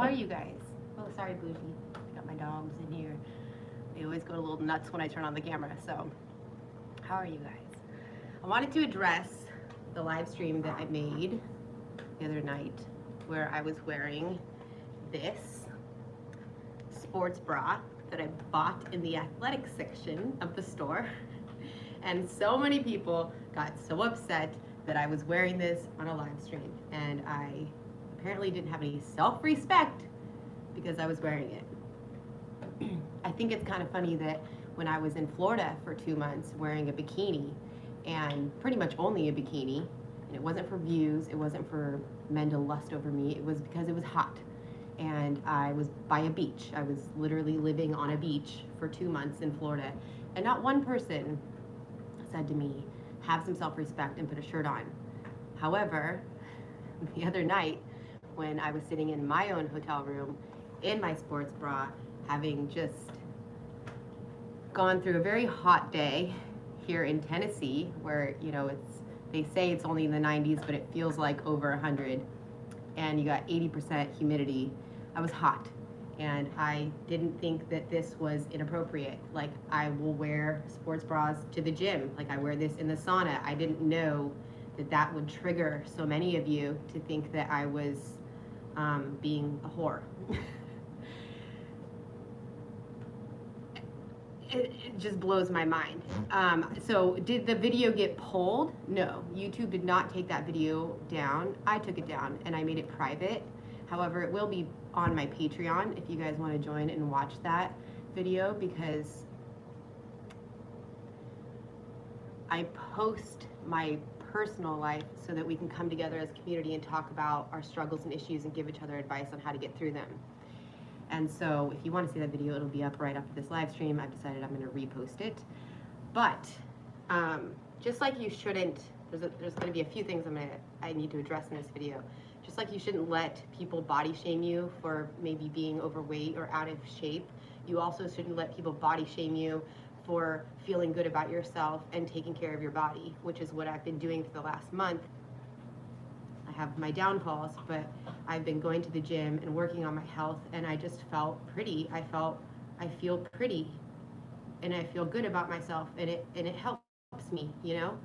are you guys? Oh, sorry, Boujii. I got my dogs in here. They always go a little nuts when I turn on the camera. So, how are you guys? I wanted to address the live stream that I made the other night where I was wearing this sports bra that I bought in the athletic section of the store. And so many people got so upset that I was wearing this on a live stream. And I apparently didn't have any self-respect because I was wearing it. I think it's kind of funny that when I was in Florida for 2 months wearing a bikini, and pretty much only a bikini, and it wasn't for views, it wasn't for men to lust over me, it was because it was hot. And I was by a beach. I was literally living on a beach for 2 months in Florida. And not one person said to me, have some self-respect and put a shirt on. However, the other night when I was sitting in my own hotel room in my sports bra, having just gone through a very hot day here in Tennessee, where, you know, they say it's only in the 90s, but it feels like over 100, and you got 80% humidity. I was hot, and I didn't think that this was inappropriate. Like, I will wear sports bras to the gym. Like, I wear this in the sauna. I didn't know that that would trigger so many of you to think that I was being a whore. It just blows my mind. So did the video get pulled? No, YouTube did not take that video down. I took it down and I made it private. However, it will be on my Patreon if you guys want to join and watch that video, because I post my personal life so that we can come together as a community and talk about our struggles and issues and give each other advice on how to get through them. And so if you want to see that video, it'll be up right after this live stream. I've decided I'm going to repost it. But just like you shouldn't, there's going to be a few things I need to address in this video. Just like you shouldn't let people body shame you for maybe being overweight or out of shape, you also shouldn't let people body shame you for feeling good about yourself and taking care of your body, which is what I've been doing for the last month. I have my downfalls, but I've been going to the gym and working on my health, and I just felt pretty. I feel pretty, and I feel good about myself, and it helps me, you know.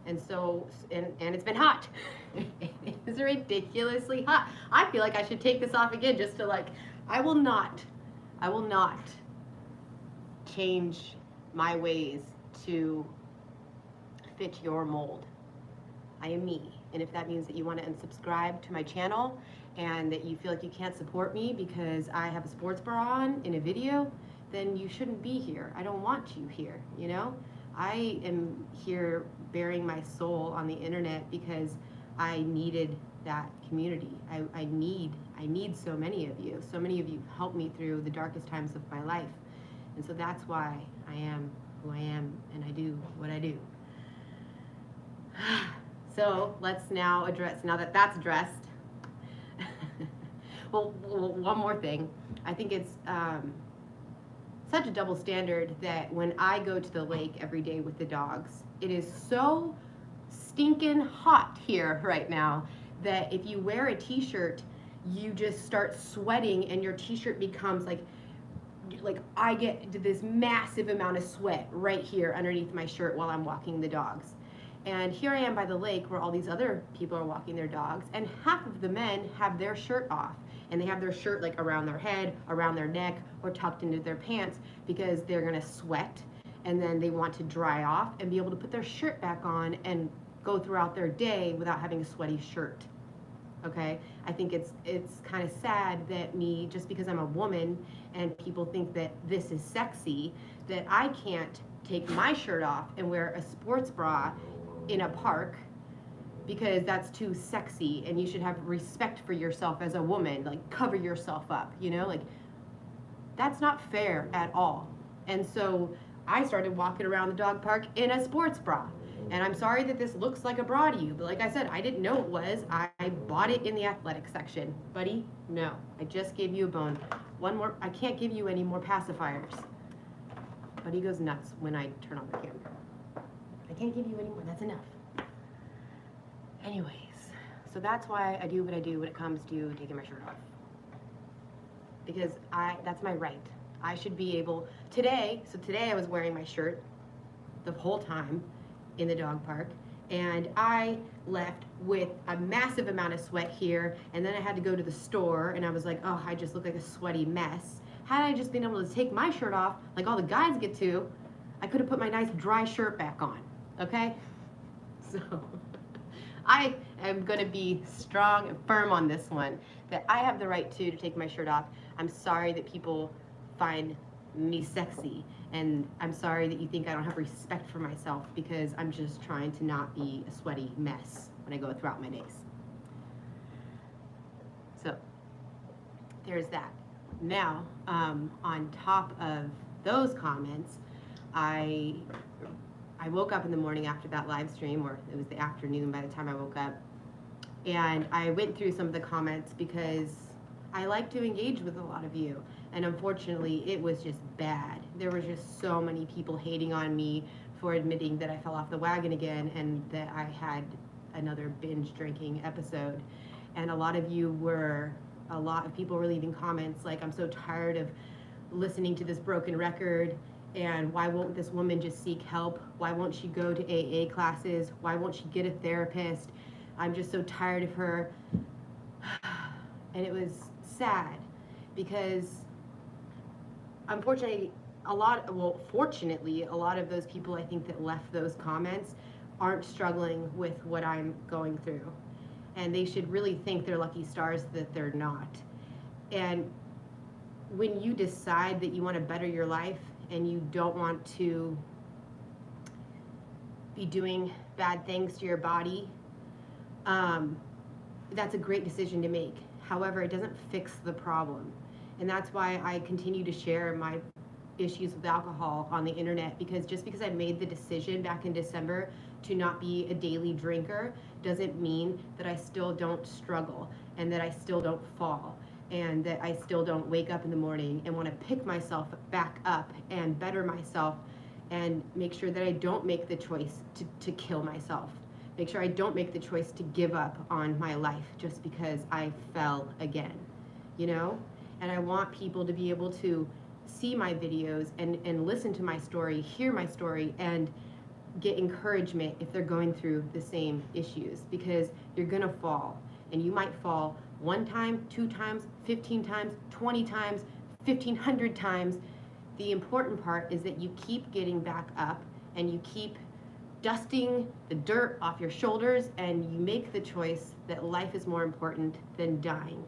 And so, and it's been hot. It's ridiculously hot. I feel like I should take this off again just to, like, I will not change my ways to fit your mold. I am me. And if that means that you want to unsubscribe to my channel and that you feel like you can't support me because I have a sports bra on in a video, then you shouldn't be here. I don't want you here, you know? I am here bearing my soul on the internet because I needed that community. I need so many of you. So many of you helped me through the darkest times of my life. And so that's why I am who I am and I do what I do. So let's now address, now that that's addressed, well, one more thing. I think it's such a double standard that when I go to the lake every day with the dogs, it is so stinking hot here right now that if you wear a t-shirt, you just start sweating and your t-shirt becomes like I get this massive amount of sweat right here underneath my shirt while I'm walking the dogs. And here I am by the lake where all these other people are walking their dogs, and half of the men have their shirt off, and they have their shirt like around their head, around their neck, or tucked into their pants because they're gonna sweat, and then they want to dry off and be able to put their shirt back on and go throughout their day without having a sweaty shirt. Okay, I think it's kind of sad that me, just because I'm a woman and people think that this is sexy, that I can't take my shirt off and wear a sports bra in a park because that's too sexy, and you should have respect for yourself as a woman, like cover yourself up, you know, like that's not fair at all. And so I started walking around the dog park in a sports bra. And I'm sorry that this looks like a bra to you, but like I said, I didn't know it was. I bought it in the athletic section. Buddy, no, I just gave you a bone. One more, I can't give you any more pacifiers. Buddy goes nuts when I turn on the camera. I can't give you any more, that's enough. Anyways, So that's why I do what I do when it comes to taking my shirt off. Because that's my right. I should be able, today I was wearing my shirt the whole time in the dog park, and I left with a massive amount of sweat here, and then I had to go to the store, and I was like, oh, I just look like a sweaty mess. Had I just been able to take my shirt off, like all the guys get to, I could have put my nice dry shirt back on, okay? So, I am gonna be strong and firm on this one, that I have the right to take my shirt off. I'm sorry that people find me sexy, and I'm sorry that you think I don't have respect for myself, because I'm just trying to not be a sweaty mess when I go throughout my days. So there's that. Now, on top of those comments, I woke up in the morning after that live stream, or it was the afternoon by the time I woke up, and I went through some of the comments because I like to engage with a lot of you, and unfortunately it was just bad. There were just so many people hating on me for admitting that I fell off the wagon again and that I had another binge drinking episode. And a lot of people were leaving comments like, I'm so tired of listening to this broken record, and why won't this woman just seek help? Why won't she go to AA classes? Why won't she get a therapist? I'm just so tired of her. And it was sad because fortunately, a lot of those people I think that left those comments aren't struggling with what I'm going through. And they should really thank their lucky stars that they're not. And when you decide that you want to better your life and you don't want to be doing bad things to your body, that's a great decision to make. However, it doesn't fix the problem. And that's why I continue to share my issues with alcohol on the internet, because just because I made the decision back in December to not be a daily drinker doesn't mean that I still don't struggle, and that I still don't fall, and that I still don't wake up in the morning and want to pick myself back up and better myself and make sure that I don't make the choice to kill myself. Make sure I don't make the choice to give up on my life just because I fell again, you know? And I want people to be able to see my videos and listen to my story, hear my story, and get encouragement if they're going through the same issues, because you're gonna fall. And you might fall 1 time, 2 times, 15 times, 20 times, 1,500 times. The important part is that you keep getting back up and you keep dusting the dirt off your shoulders, and you make the choice that life is more important than dying.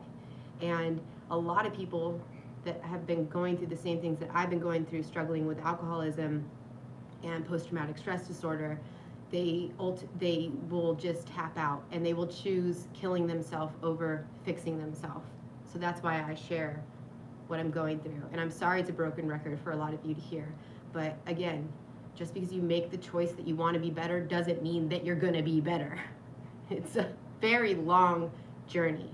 And a lot of people that have been going through the same things that I've been going through, struggling with alcoholism and post-traumatic stress disorder, they will just tap out and they will choose killing themselves over fixing themselves. So that's why I share what I'm going through. And I'm sorry it's a broken record for a lot of you to hear, but again, just because you make the choice that you want to be better doesn't mean that you're going to be better. It's a very long journey.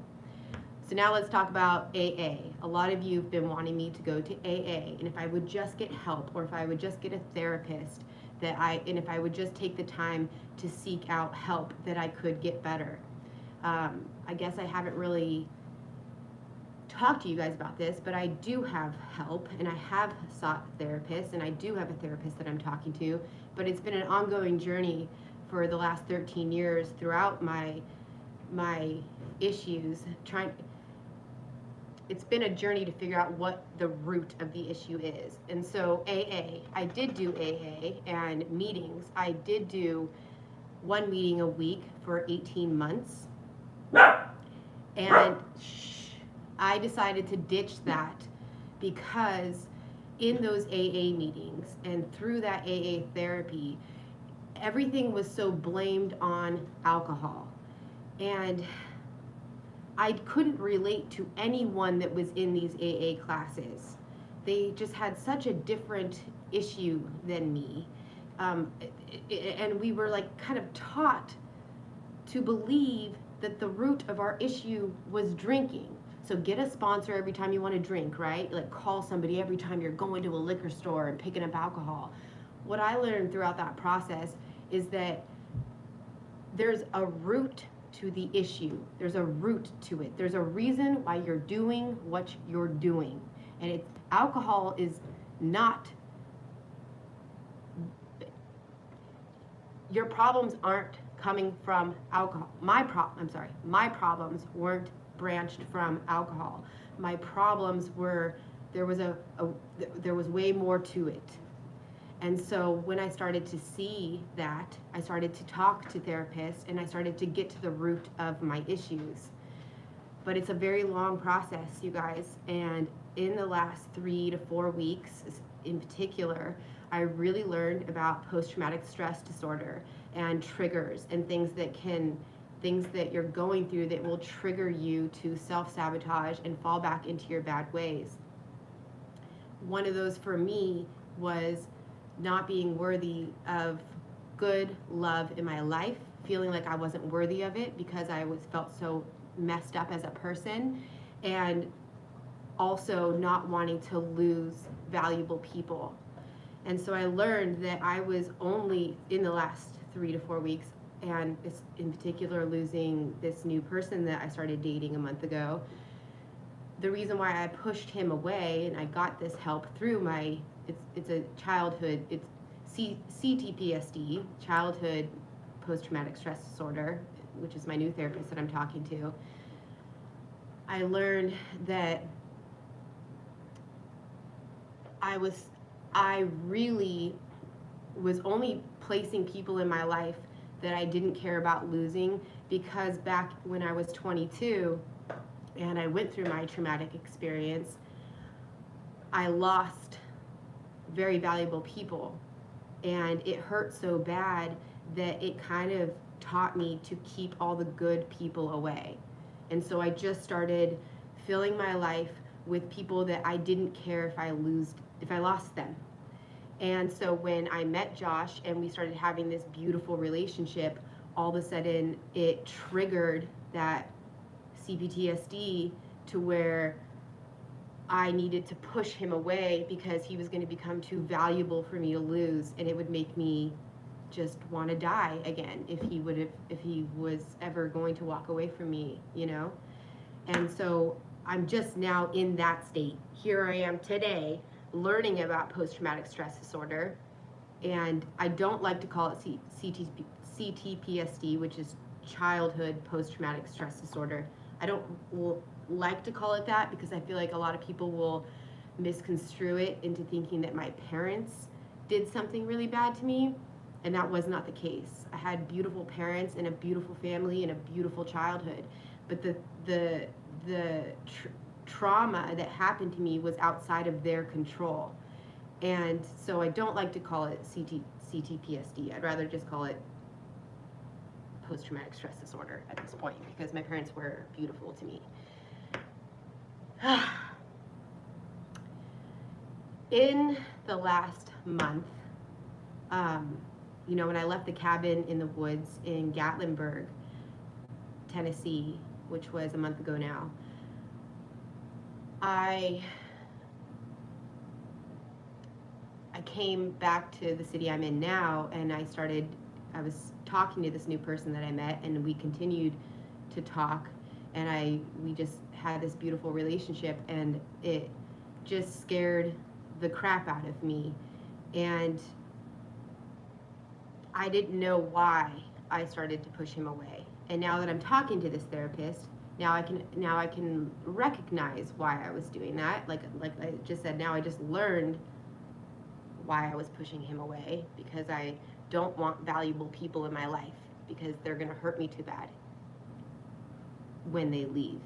So now let's talk about AA. A lot of you have been wanting me to go to AA, and if I would just get help, or if I would just get a therapist, and if I would just take the time to seek out help, that I could get better. I guess I haven't really talked to you guys about this, but I do have help, and I have sought therapists, and I do have a therapist that I'm talking to, but it's been an ongoing journey for the last 13 years throughout my issues. It's been a journey to figure out what the root of the issue is. And so I did do AA and meetings. I did do 1 meeting a week for 18 months. And I decided to ditch that because in those AA meetings and through that AA therapy, everything was so blamed on alcohol. And I couldn't relate to anyone that was in these AA classes. They just had such a different issue than me. And we were like kind of taught to believe that the root of our issue was drinking. So get a sponsor every time you want to drink, right? Like call somebody every time you're going to a liquor store and picking up alcohol. What I learned throughout that process is that there's a root to the issue. There's a root to it. There's a reason why you're doing what you're doing. And alcohol is not, your problems aren't coming from alcohol. My problems weren't branched from alcohol. My problems were, there was way more to it. And so when I started to see that, I started to talk to therapists and I started to get to the root of my issues. But it's a very long process, you guys. And in the last 3 to 4 weeks in particular, I really learned about post-traumatic stress disorder and triggers and things that you're going through that will trigger you to self-sabotage and fall back into your bad ways. One of those for me was not being worthy of good love in my life, feeling like I wasn't worthy of it because I felt so messed up as a person, and also not wanting to lose valuable people. And so I learned that I was only in the last 3 to 4 weeks, and in particular losing this new person that I started dating a month ago. The reason why I pushed him away, and I got this help through it's a childhood, it's CTPSD, childhood post-traumatic stress disorder, which is my new therapist that I'm talking to. I learned that I really was only placing people in my life that I didn't care about losing, because back when I was 22 and I went through my traumatic experience, I lost very valuable people, and it hurt so bad that it kind of taught me to keep all the good people away. And so I just started filling my life with people that I didn't care if I lost them. And so when I met Josh and we started having this beautiful relationship, all of a sudden it triggered that CPTSD to where I needed to push him away because he was going to become too valuable for me to lose, and it would make me just want to die again if he was ever going to walk away from me, you know? And so I'm just now in that state. Here I am today learning about post-traumatic stress disorder, and I don't like to call it CTPSD, which is childhood post-traumatic stress disorder. I don't like to call it that because I feel like a lot of people will misconstrue it into thinking that my parents did something really bad to me, and that was not the case. I had beautiful parents and a beautiful family and a beautiful childhood, but the trauma that happened to me was outside of their control. And so I don't like to call it CTPSD. I'd rather just call it post-traumatic stress disorder at this point, because my parents were beautiful to me. In the last month, when I left the cabin in the woods in Gatlinburg, Tennessee, which was a month ago now, I came back to the city I'm in now, and I was talking to this new person that I met, and we continued to talk, and we just had this beautiful relationship, and it just scared the crap out of me, and I didn't know why I started to push him away. And now that I'm talking to this therapist, now I can recognize why I was doing that. Like I just said, now I just learned why I was pushing him away, because I don't want valuable people in my life, because they're going to hurt me too bad when they leave.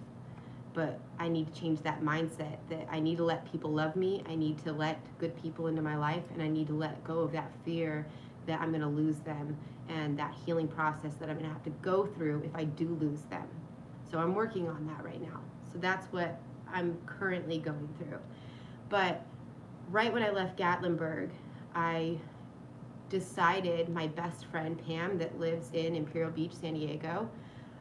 But I need to change that mindset, that I need to let people love me, I need to let good people into my life, and I need to let go of that fear that I'm going to lose them, and that healing process that I'm going to have to go through if I do lose them. So I'm working on that right now. So that's what I'm currently going through. But right when I left Gatlinburg, I decided, my best friend Pam that lives in Imperial Beach, San Diego,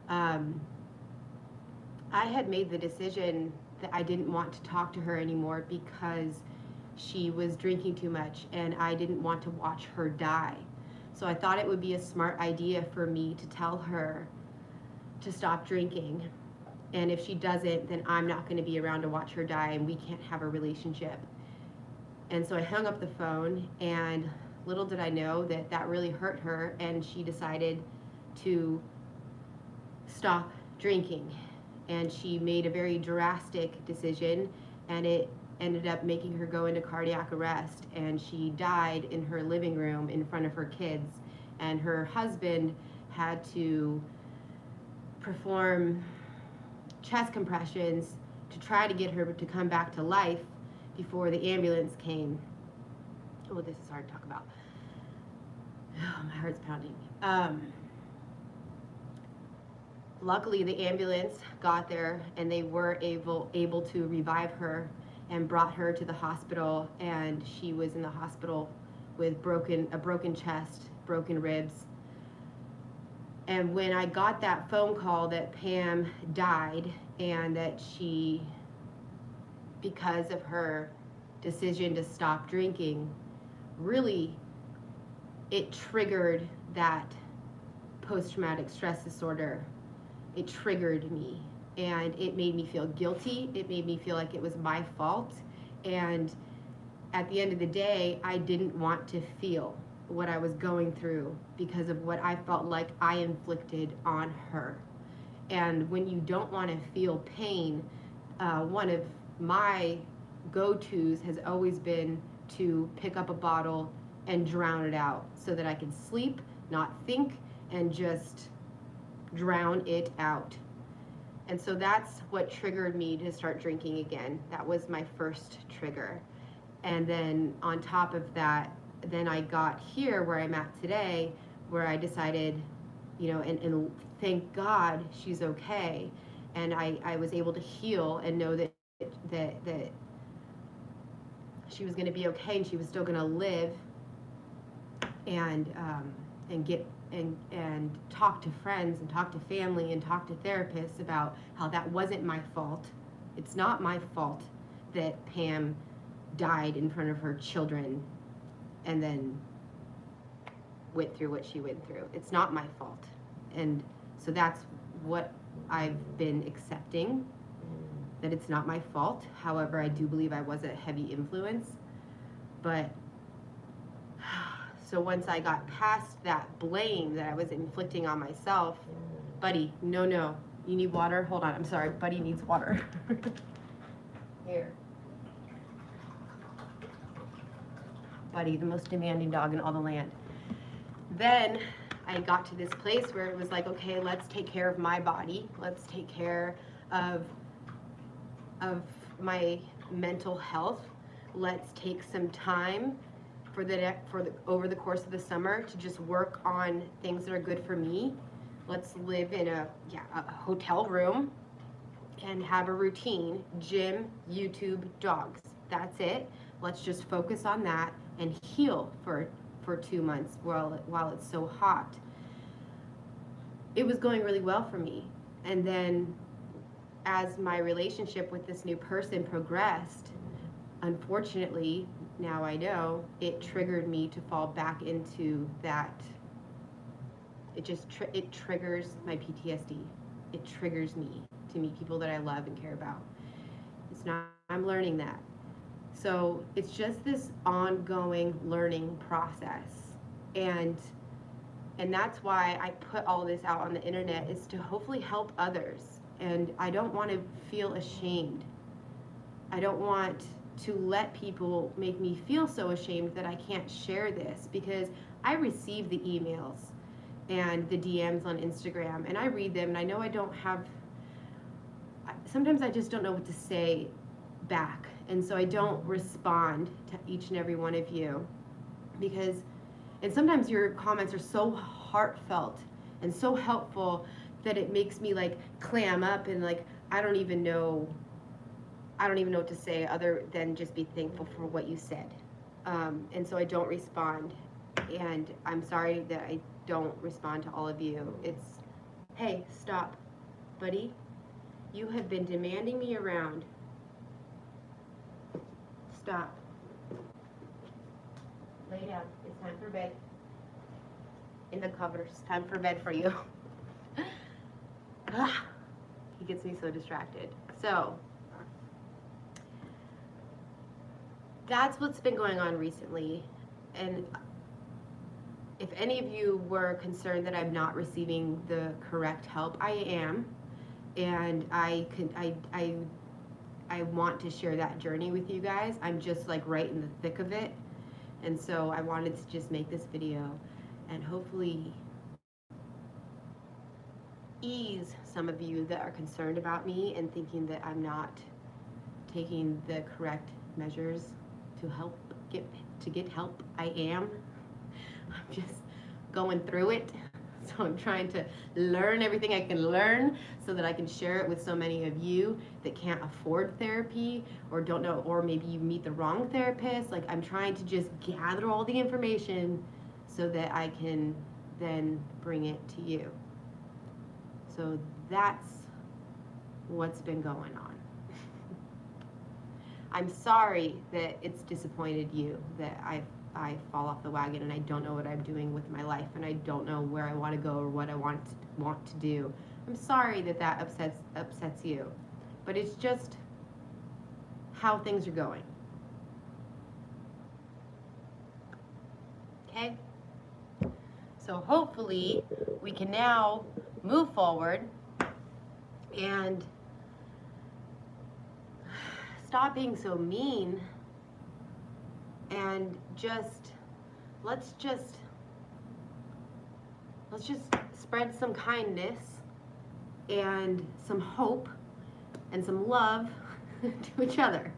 I had made the decision that I didn't want to talk to her anymore because she was drinking too much and I didn't want to watch her die. So I thought it would be a smart idea for me to tell her to stop drinking. And if she doesn't, then I'm not going to be around to watch her die, and we can't have a relationship. And so I hung up the phone, and little did I know that that really hurt her, and she decided to stop drinking. And she made a very drastic decision, and it ended up making her go into cardiac arrest, and she died in her living room in front of her kids. And her husband had to perform chest compressions to try to get her to come back to life before the ambulance came. Oh, this is hard to talk about. Oh, my heart's pounding. Luckily, the ambulance got there, and they were able to revive her and brought her to the hospital, and she was in the hospital with a broken chest, broken ribs. And when I got that phone call that Pam died, and that she, because of her decision to stop drinking, really, it triggered that post-traumatic stress disorder. It triggered me, and it made me feel guilty. It made me feel like it was my fault. And at the end of the day, I didn't want to feel what I was going through because of what I felt like I inflicted on her. And when you don't want to feel pain, one of my go-tos has always been to pick up a bottle and drown it out so that I can sleep, not think, and just drown it out. And so that's what triggered me to start drinking again. That was my first trigger. And then on top of that, then I got here where I'm at today, where I decided, and thank God she's okay. And I was able to heal and know that she was going to be okay, and she was still going to live, and talk to friends and talk to family and talk to therapists about how that wasn't my fault. It's not my fault that Pam died in front of her children and then went through what she went through. It's not my fault. And so that's what I've been accepting, that it's not my fault. However, I do believe I was a heavy influence. But so once I got past that blame that I was inflicting on myself, buddy, no, you need water? Hold on, I'm sorry, buddy needs water. Here. Buddy, the most demanding dog in all the land. Then I got to this place where it was like, okay, let's take care of my body. Let's take care of my mental health. Let's take some time over the course of the summer to just work on things that are good for me. Let's live in a hotel room and have a routine: gym, YouTube, dogs. That's it. Let's just focus on that and heal for 2 months while it's so hot. It was going really well for me. And then as my relationship with this new person progressed, unfortunately, now I know, it triggered me to fall back into that. It triggers my PTSD. It triggers me to meet people that I love and care about. I'm learning that. So it's just this ongoing learning process. And that's why I put all this out on the internet, is to hopefully help others. And I don't want to feel ashamed. I don't want to let people make me feel so ashamed that I can't share this, because I receive the emails and the DMs on Instagram, and I read them, and I know sometimes I just don't know what to say back. And so I don't respond to each and every one of you, and sometimes your comments are so heartfelt and so helpful that it makes me like clam up, and like I don't even know what to say other than just be thankful for what you said. And so I don't respond, and I'm sorry that I don't respond to all of you. It's, hey, stop, buddy. You have been demanding me around. Stop. Lay down. It's time for bed. In the covers. Time for bed for you. He gets me so distracted. So that's what's been going on recently. And if any of you were concerned that I'm not receiving the correct help, I am. And I want to share that journey with you guys. I'm just like right in the thick of it. And so I wanted to just make this video and hopefully ease some of you that are concerned about me and thinking that I'm not taking the correct measures to get help. I am. I'm just going through it. So I'm trying to learn everything I can learn so that I can share it with so many of you that can't afford therapy or don't know, or maybe you meet the wrong therapist. Like, I'm trying to just gather all the information so that I can then bring it to you. So that's what's been going on. I'm sorry that it's disappointed you that I fall off the wagon and I don't know what I'm doing with my life and I don't know where I want to go or what I want to do. I'm sorry that that upsets you, but it's just how things are going. Okay? So hopefully we can now move forward and stop being so mean and let's just spread some kindness and some hope and some love to each other.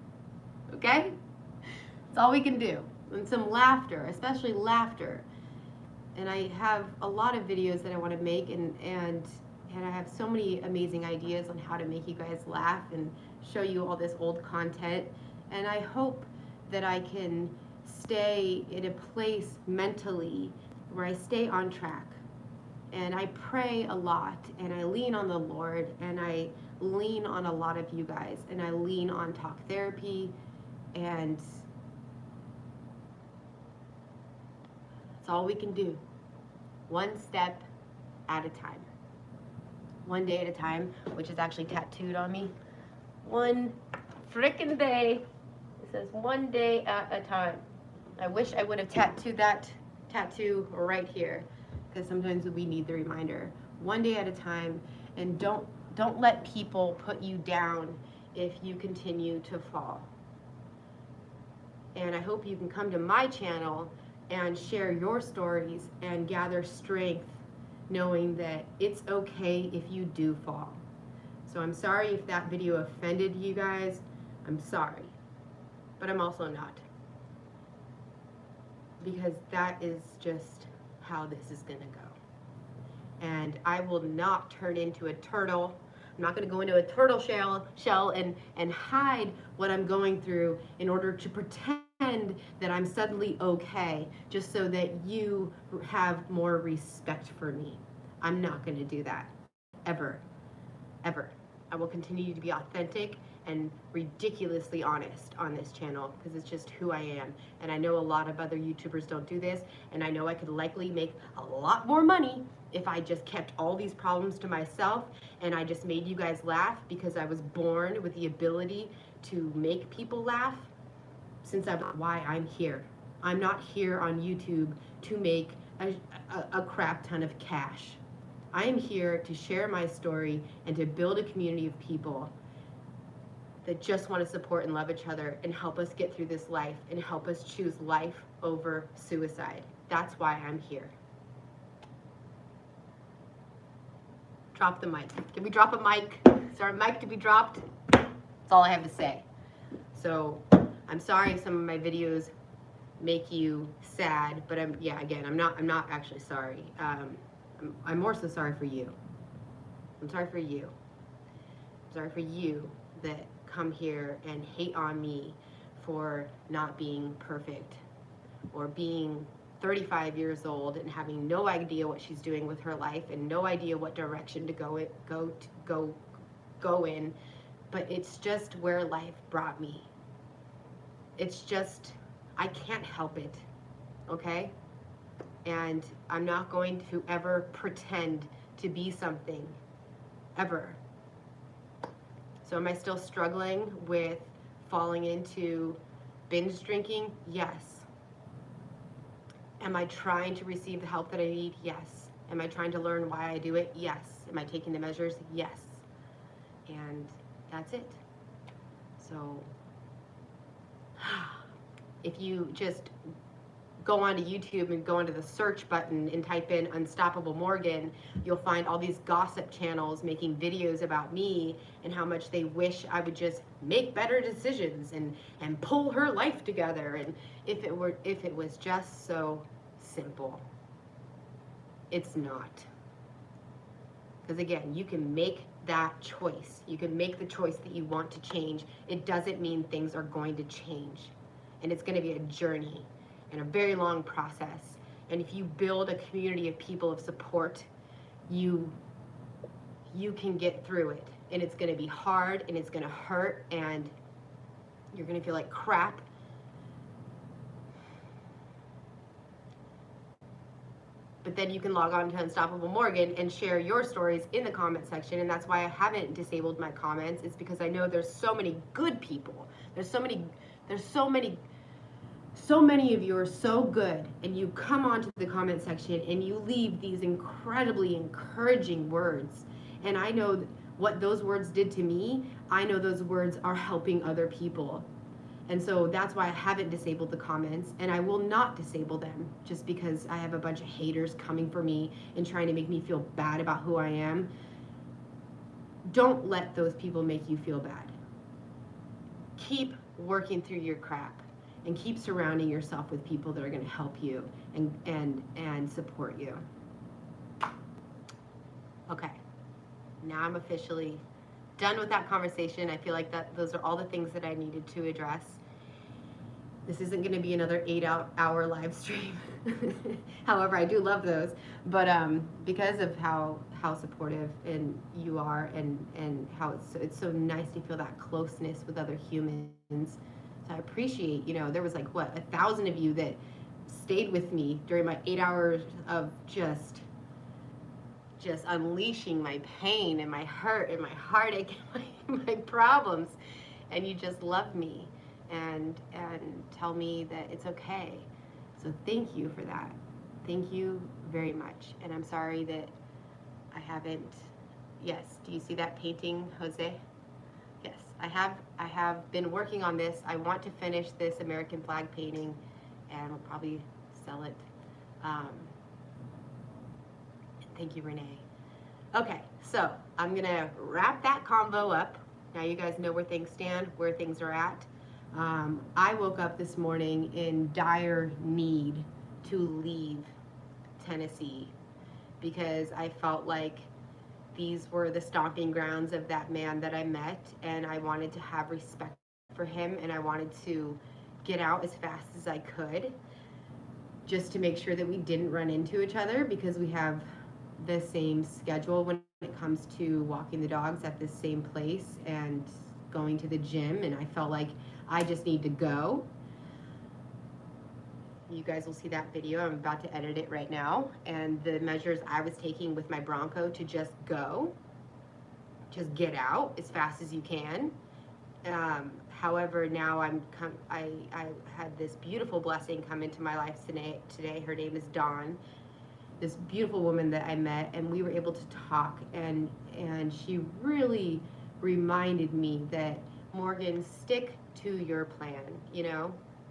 Okay? That's all we can do. And some laughter, especially laughter. And I have a lot of videos that I want to make and I have so many amazing ideas on how to make you guys laugh and show you all this old content. And I hope that I can stay in a place mentally where I stay on track. And I pray a lot and I lean on the Lord and I lean on a lot of you guys and I lean on talk therapy, and that's all we can do. One step at a time. One day at a time, which is actually tattooed on me. One frickin' day. It says one day at a time. I wish I would have tattooed that tattoo right here, because sometimes we need the reminder. One day at a time, and don't let people put you down if you continue to fall. And I hope you can come to my channel and share your stories and gather strength knowing that it's okay if you do fall. So I'm sorry if that video offended you guys. I'm sorry. But I'm also not. Because that is just how this is gonna go. And I will not turn into a turtle. I'm not gonna go into a turtle shell and hide what I'm going through in order to pretend that I'm suddenly okay, just so that you have more respect for me. I'm not going to do that. Ever. Ever. I will continue to be authentic and ridiculously honest on this channel because it's just who I am. And I know a lot of other YouTubers don't do this, and I know I could likely make a lot more money if I just kept all these problems to myself and I just made you guys laugh because I was born with the ability to make people laugh. Since that's why I'm here. I'm not here on YouTube to make a crap ton of cash. I am here to share my story and to build a community of people that just want to support and love each other and help us get through this life and help us choose life over suicide. That's why I'm here. Drop the mic. Can we drop a mic? Is our mic to be dropped? That's all I have to say. So I'm sorry if some of my videos make you sad, but I'm not actually sorry. I'm more so sorry for you. I'm sorry for you. I'm sorry for you that come here and hate on me for not being perfect or being 35 years old and having no idea what she's doing with her life and no idea what direction to go in, but it's just where life brought me. It's just, I can't help it, okay? And I'm not going to ever pretend to be something ever. So am I still struggling with falling into binge drinking? Yes. Am I trying to receive the help that I need? Yes. Am I trying to learn why I do it? Yes. Am I taking the measures? Yes. And that's it. So if you just go onto YouTube and go onto the search button and type in Unstoppable Morgan, you'll find all these gossip channels making videos about me and how much they wish I would just make better decisions and pull her life together. And if it was just so simple. It's not. Because again, you can make that choice. You can make the choice that you want to change. It doesn't mean things are going to change. And it's going to be a journey and a very long process. And if you build a community of people of support, you can get through it. And it's going to be hard and it's going to hurt and you're going to feel like crap. But then you can log on to Unstoppable Morgan and share your stories in the comment section. And that's why I haven't disabled my comments. It's because I know there's so many good people. There's so many of you are so good, and you come onto the comment section and you leave these incredibly encouraging words. And I know what those words did to me. I know those words are helping other people. And so that's why I haven't disabled the comments, and I will not disable them just because I have a bunch of haters coming for me and trying to make me feel bad about who I am. Don't let those people make you feel bad. Keep working through your crap and keep surrounding yourself with people that are going to help you and support you. Okay, now I'm officially done with that conversation. I feel like those are all the things that I needed to address. This isn't going to be another 8-hour live stream. However, I do love those. But because of how supportive and you are and how it's so nice to feel that closeness with other humans. So I appreciate, there was like, 1,000 of you that stayed with me during my 8 hours of just unleashing my pain and my hurt and my heartache and my problems, and you just love me and tell me that it's okay. So thank you for that. Thank you very much. And I'm sorry that I haven't. Yes, do you see that painting, Jose? Yes, I have been working on this. I want to finish this American flag painting, and we'll probably sell it. Thank you, Renee. Okay, so I'm gonna wrap that convo up. Now you guys know where things stand, where things are at. I woke up this morning in dire need to leave Tennessee because I felt like these were the stomping grounds of that man that I met, and I wanted to have respect for him, and I wanted to get out as fast as I could just to make sure that we didn't run into each other, because we have the same schedule when it comes to walking the dogs at the same place and going to the gym, and I felt like I just need to go. You guys will see that video. I'm about to edit it right now, and the measures I was taking with my Bronco to just go, just get out as fast as you can. However, now I had this beautiful blessing come into my life today. Her name is Dawn, this beautiful woman that I met, and we were able to talk, and she really reminded me that, Morgan, stick to your plan,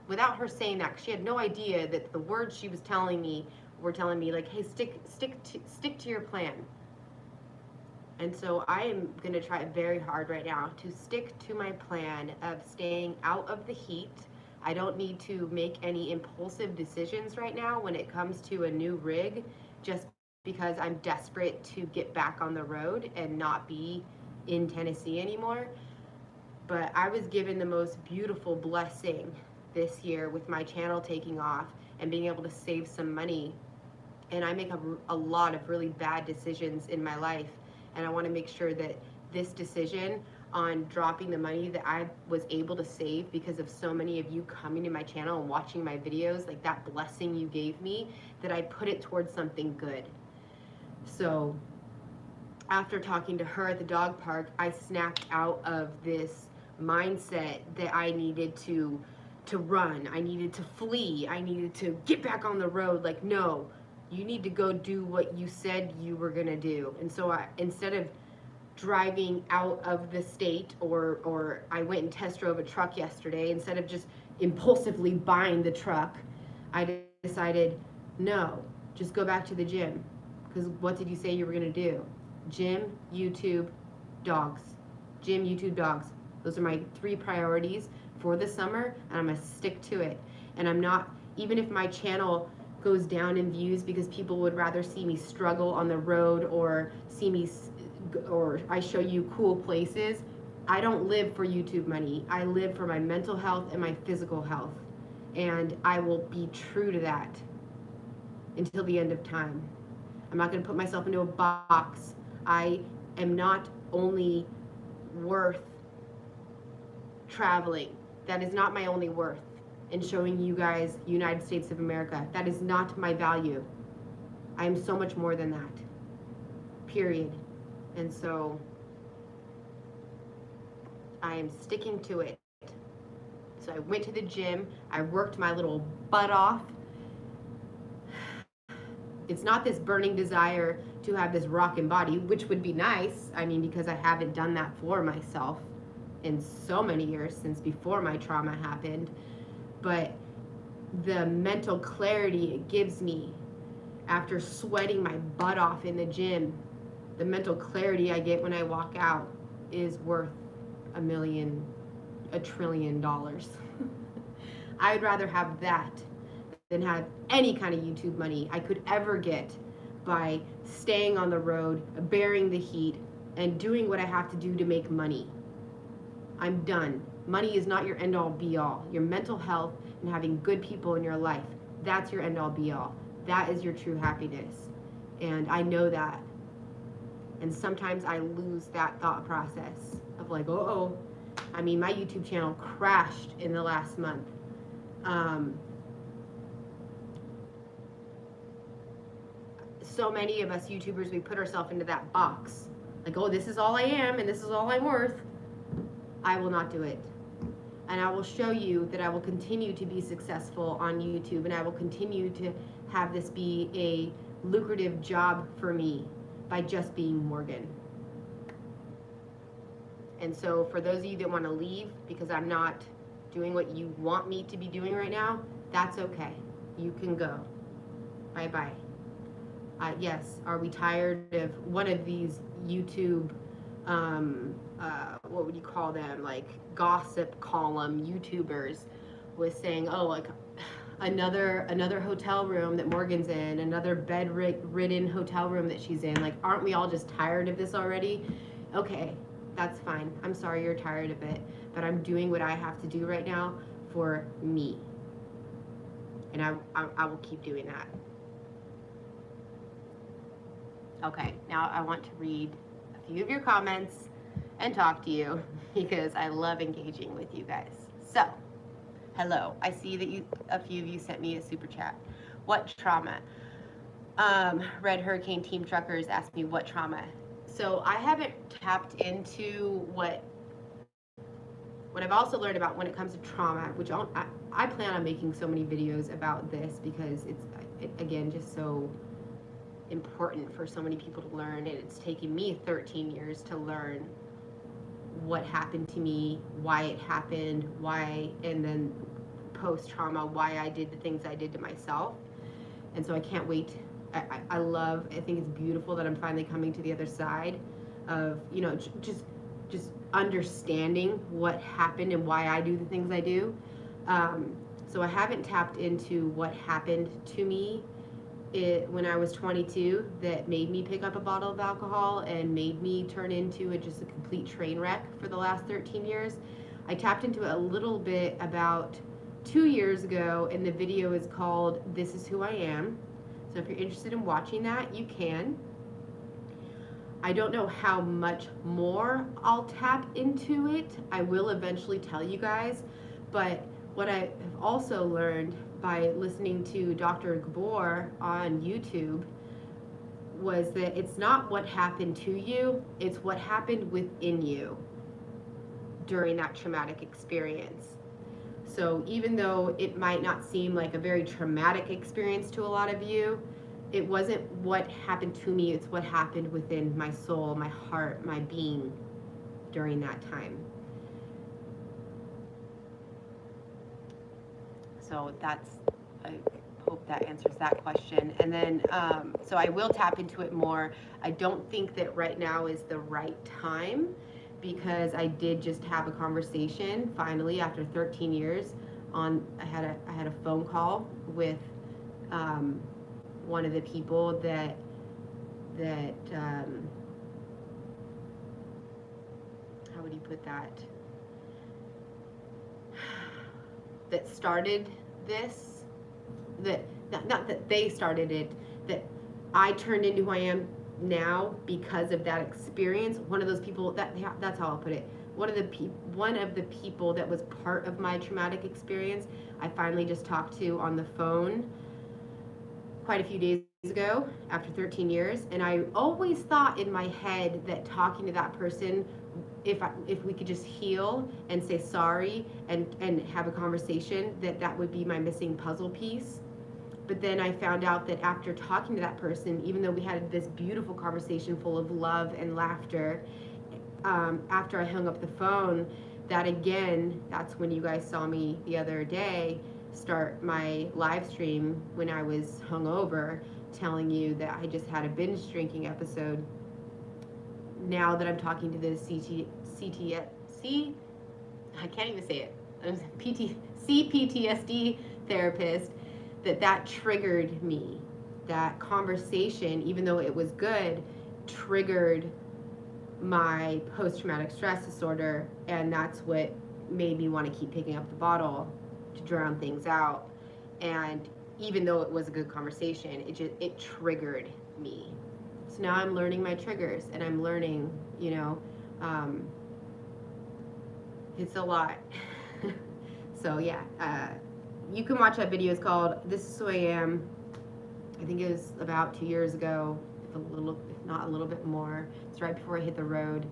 without her saying that, 'cause she had no idea that the words she was telling me were telling me like, hey, stick to your plan. And so I am going to try very hard right now to stick to my plan of staying out of the heat. I don't need to make any impulsive decisions right now when it comes to a new rig, just because I'm desperate to get back on the road and not be in Tennessee anymore. But I was given the most beautiful blessing this year with my channel taking off and being able to save some money. And I make a lot of really bad decisions in my life, and I want to make sure that this decision on dropping the money that I was able to save because of so many of you coming to my channel and watching my videos, like that blessing you gave me, that I put it towards something good. So after talking to her at the dog park, I snapped out of this mindset that I needed to run, I needed to flee, I needed to get back on the road. Like, no, you need to go do what you said you were gonna do. And so I, instead of driving out of the state, or I went and test drove a truck yesterday, instead of just impulsively buying the truck, I decided, no, just go back to the gym. Because what did you say you were gonna do? Gym, YouTube, dogs. Gym, YouTube, dogs. Those are my 3 priorities for the summer, and I'm gonna stick to it. And I'm not, even if my channel goes down in views because people would rather see me struggle on the road, or see me, or I show you cool places, I don't live for YouTube money. I live for my mental health and my physical health. And I will be true to that until the end of time. I'm not going to put myself into a box. I am not only worth traveling. That is not my only worth. And showing you guys United States of America. That is not my value. I am so much more than that. Period. And so I am sticking to it. So I went to the gym. I worked my little butt off. It's not this burning desire to have this rockin' body, which would be nice. I mean, because I haven't done that for myself in so many years since before my trauma happened. But the mental clarity it gives me after sweating my butt off in the gym, the mental clarity I get when I walk out is worth $1 trillion. I'd rather have that than have any kind of YouTube money I could ever get by staying on the road, bearing the heat, and doing what I have to do to make money. I'm done. Money is not your end-all be-all. Your mental health and having good people in your life, that's your end-all be-all. That is your true happiness. And I know that. And sometimes I lose that thought process of like, oh, I mean, my YouTube channel crashed in the last month. So many of us YouTubers, we put ourselves into that box. Like, oh, this is all I am and this is all I'm worth. I will not do it. And I will show you that I will continue to be successful on YouTube, and I will continue to have this be a lucrative job for me by just being Morgan. And so for those of you that want to leave because I'm not doing what you want me to be doing right now, that's okay. You can go. Bye-bye. Yes, are we tired of one of these YouTube, what would you call them, like gossip column YouTubers was saying, oh, like another hotel room that Morgan's in, another bed-ridden hotel room that she's in. Like, aren't we all just tired of this already? Okay, that's fine. I'm sorry you're tired of it, but I'm doing what I have to do right now for me. And I will keep doing that. Okay, now I want to read a few of your comments and talk to you because I love engaging with you guys. So, hello. I see that a few of you sent me a super chat. What trauma? Red Hurricane Team Truckers asked me what trauma. So I haven't tapped into what I've also learned about when it comes to trauma, which I plan on making so many videos about this because it's again just so important for so many people to learn, and it's taken me 13 years to learn what happened to me, why it happened, why, and then post-trauma, why I did the things I did to myself. And so I can't wait. I think it's beautiful that I'm finally coming to the other side of, you know, just understanding what happened and why I do the things I do. So I haven't tapped into what happened to me when I was 22 that made me pick up a bottle of alcohol and made me turn into just a complete train wreck for the last 13 years. I tapped into it a little bit about 2 years ago, and the video is called This Is Who I Am. So if you're interested in watching that, you can. I don't know how much more I'll tap into it. I will eventually tell you guys, but what I have also learned by listening to Dr. Gabor on YouTube, was that it's not what happened to you, it's what happened within you during that traumatic experience. So even though it might not seem like a very traumatic experience to a lot of you, it wasn't what happened to me, it's what happened within my soul, my heart, my being during that time. So that's, I hope that answers that question. And then, so I will tap into it more. I don't think that right now is the right time, because I did just have a conversation finally after 13 years I had a phone call with one of the people that how would you put that, that started this, that not that they started it, that I turned into who I am now because of that experience. One of those people, that's how I'll put it. One of the people that was part of my traumatic experience, I finally just talked to on the phone quite a few days ago after 13 years. And I always thought in my head that talking to that person, if we could just heal and say sorry and have a conversation, that would be my missing puzzle piece. But then I found out that after talking to that person, even though we had this beautiful conversation full of love and laughter, after I hung up the phone, that's when you guys saw me the other day start my live stream when I was hungover, telling you that I just had a binge drinking episode. Now that I'm talking to the I can't even say it, CPTSD therapist, that triggered me. That conversation, even though it was good, triggered my post-traumatic stress disorder, and that's what made me want to keep picking up the bottle to drown things out. And even though it was a good conversation, it triggered me. So now I'm learning my triggers, and I'm learning, it's a lot. So yeah, you can watch that video. It's called This Is Who I Am. I think it was about 2 years ago, if not a little bit more. It's right before I hit the road.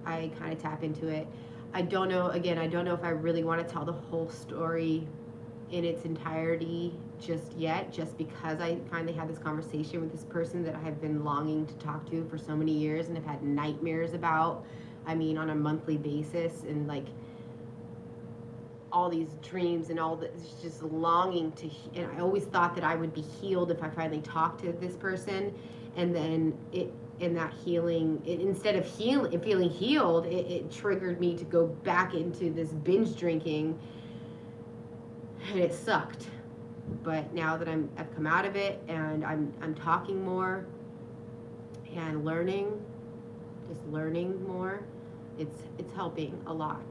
I kind of tap into it. I don't know if I really want to tell the whole story in its entirety just yet, just because I finally had this conversation with this person that I have been longing to talk to for so many years and have had nightmares about, on a monthly basis, and like all these dreams and all this, just longing to, and I always thought that I would be healed if I finally talked to this person. And then in that healing, instead of feeling healed, it triggered me to go back into this binge drinking, and it sucked. But now that I've come out of it, and I'm talking more and learning more, it's helping a lot.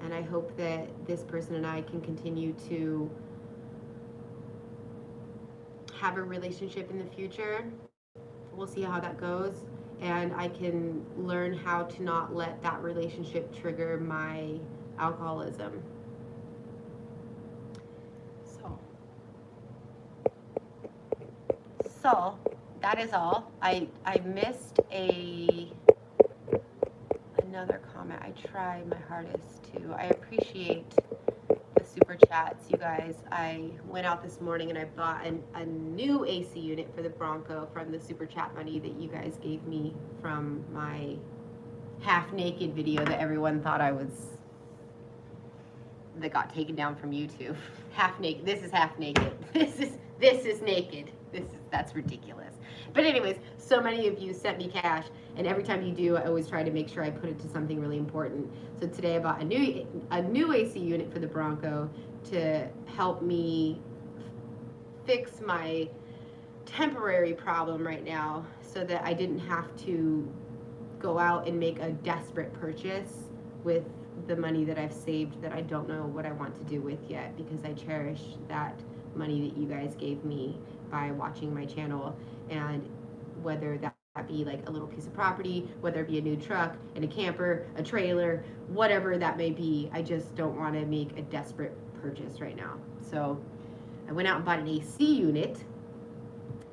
And I hope that this person and I can continue to have a relationship in the future. We'll see how that goes. And I can learn how to not let that relationship trigger my alcoholism. So that is all. I missed another comment. I tried my hardest to. I appreciate the super chats, you guys. I went out this morning and I bought a new AC unit for the Bronco from the super chat money that you guys gave me from my half naked video that everyone thought that got taken down from YouTube. Half naked. This is half naked. This is naked. That's ridiculous. But anyways, so many of you sent me cash, and every time you do, I always try to make sure I put it to something really important. So today I bought a new AC unit for the Bronco to help me fix my temporary problem right now, so that I didn't have to go out and make a desperate purchase with the money that I've saved that I don't know what I want to do with yet, because I cherish that money that you guys gave me by watching my channel. And whether that be like a little piece of property, whether it be a new truck and a camper, a trailer, whatever that may be, I just don't want to make a desperate purchase right now. So I went out and bought an AC unit,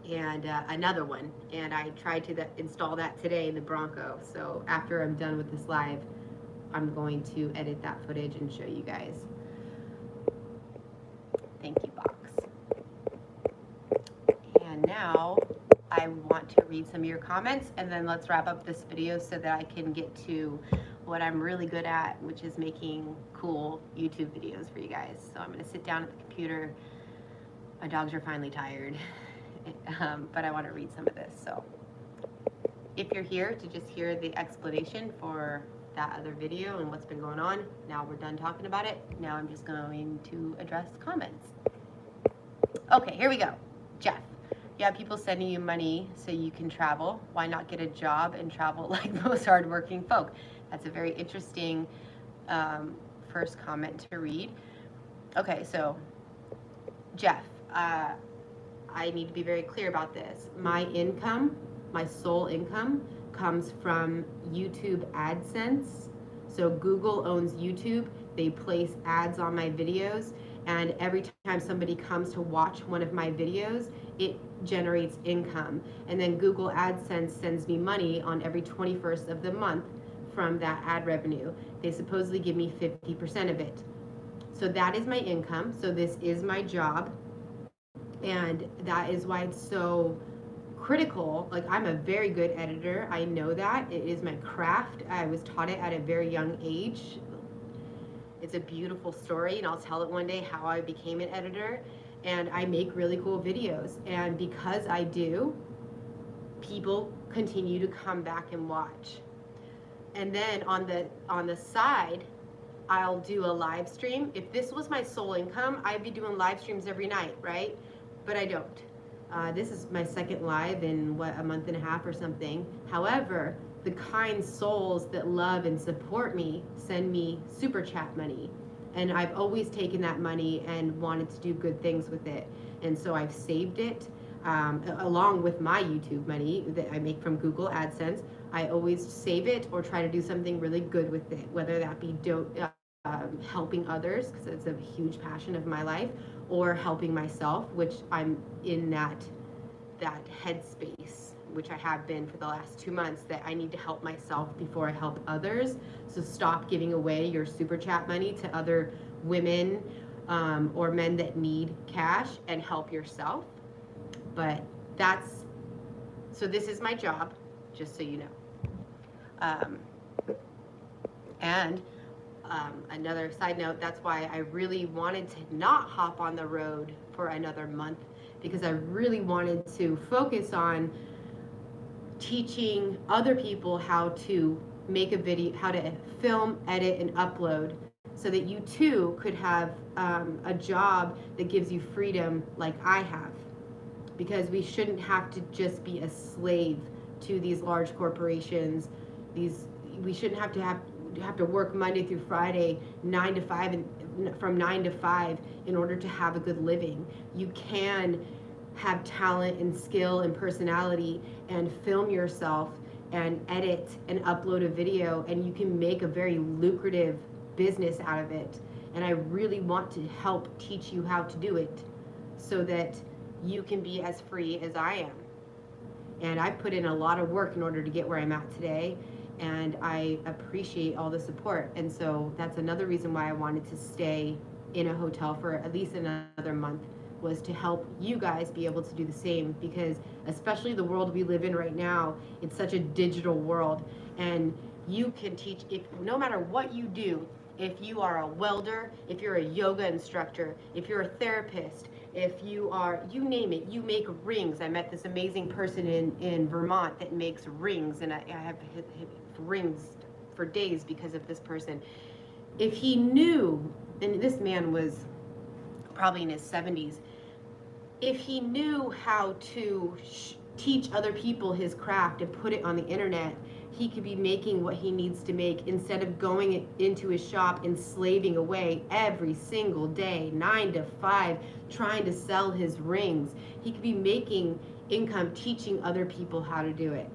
and another one, and I tried to install that today in the Bronco. So after I'm done with this live, I'm going to edit that footage and show you guys. Thank you, box. And now I want to read some of your comments, and then let's wrap up this video so that I can get to what I'm really good at, which is making cool YouTube videos for you guys. So I'm going to sit down at the computer. My dogs are finally tired, but I want to read some of this. So if you're here to just hear the explanation for that other video and what's been going on, now we're done talking about it. Now I'm just going to address comments. Okay, here we go. Jeff. You have people sending you money so you can travel. Why not get a job and travel like most hardworking folk? That's a very interesting first comment to read. Okay, so Jeff, I need to be very clear about this. My income, my sole income, comes from YouTube AdSense. So Google owns YouTube. They place ads on my videos, and every time somebody comes to watch one of my videos, it generates income. And then Google AdSense sends me money on every 21st of the month from that ad revenue. They supposedly give me 50% of it. So that is my income. So this is my job. And that is why it's so critical. Like, I'm a very good editor. I know that. It is my craft. I was taught it at a very young age. It's a beautiful story, and I'll tell it one day how I became an editor. And I make really cool videos. And because I do, people continue to come back and watch. And then on the side, I'll do a live stream. If this was my sole income, I'd be doing live streams every night, right? But I don't. This is my second live in, a month and a half or something. However, the kind souls that love and support me send me super chat money. And I've always taken that money and wanted to do good things with it. And so I've saved it along with my YouTube money that I make from Google AdSense. I always save it or try to do something really good with it, whether that be helping others, because it's a huge passion of my life, or helping myself, which I'm in that headspace, which I have been for the last 2 months, that I need to help myself before I help others. So stop giving away your super chat money to other women or men that need cash, and help yourself. But so this is my job, just so you know. Another side note, that's why I really wanted to not hop on the road for another month, because I really wanted to focus on teaching other people how to make a video, how to film, edit, and upload, so that you too could have a job that gives you freedom like I have. Because we shouldn't have to just be a slave to these large corporations. We shouldn't have to work Monday through Friday, 9 to 5, and from 9 to 5 in order to have a good living. You can have talent and skill and personality and film yourself and edit and upload a video, and you can make a very lucrative business out of it. And I really want to help teach you how to do it so that you can be as free as I am. And I've put in a lot of work in order to get where I'm at today, and I appreciate all the support. And so that's another reason why I wanted to stay in a hotel for at least another month, was to help you guys be able to do the same, because especially the world we live in right now, it's such a digital world, and you can teach, no matter what you do, if you are a welder, if you're a yoga instructor, if you're a therapist, if you are, you name it, you make rings. I met this amazing person in Vermont that makes rings, and I have rings for days because of this person. If he knew, and this man was probably in his 70s, if he knew how to teach other people his craft and put it on the internet, he could be making what he needs to make, instead of going into his shop and slaving away every single day, 9 to 5, trying to sell his rings. He could be making income teaching other people how to do it.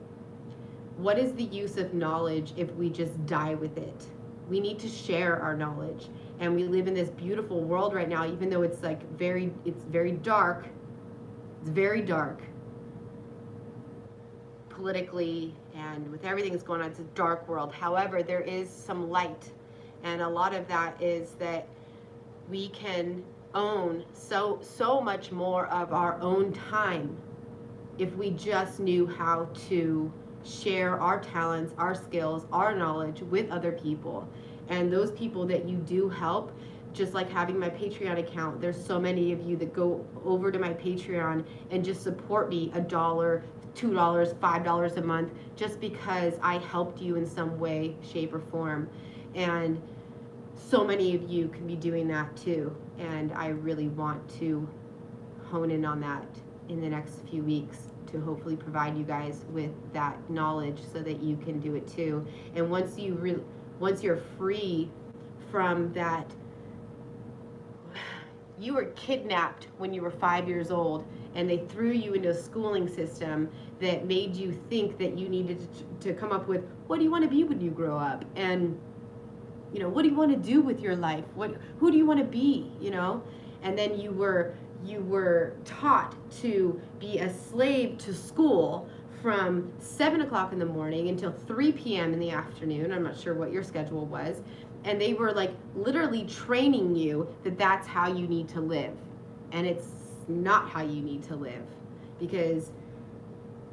What is the use of knowledge if we just die with it? We need to share our knowledge. And we live in this beautiful world right now, even though it's like it's very dark. It's very dark. politically and with everything that's going on. It's a dark world. However, there is some light, and a lot of that is that we can own so much more of our own time if we just knew how to share our talents, our skills, our knowledge with other people. And those people that you do help, just like having my Patreon account, there's so many of you that go over to my Patreon and just support me $1, $2, $5 a month, just because I helped you in some way, shape, or form. And so many of you can be doing that too. And I really want to hone in on that in the next few weeks to hopefully provide you guys with that knowledge so that you can do it too. And once you're free from that, you were kidnapped when you were 5 years old, and they threw you into a schooling system that made you think that you needed to come up with, what do you want to be when you grow up? And, you know, what do you want to do with your life? Who do you want to be, you know? And then you were taught to be a slave to school from 7 o'clock in the morning until 3 p.m. in the afternoon. I'm not sure what your schedule was. And they were like literally training you that that's how you need to live. And it's not how you need to live, because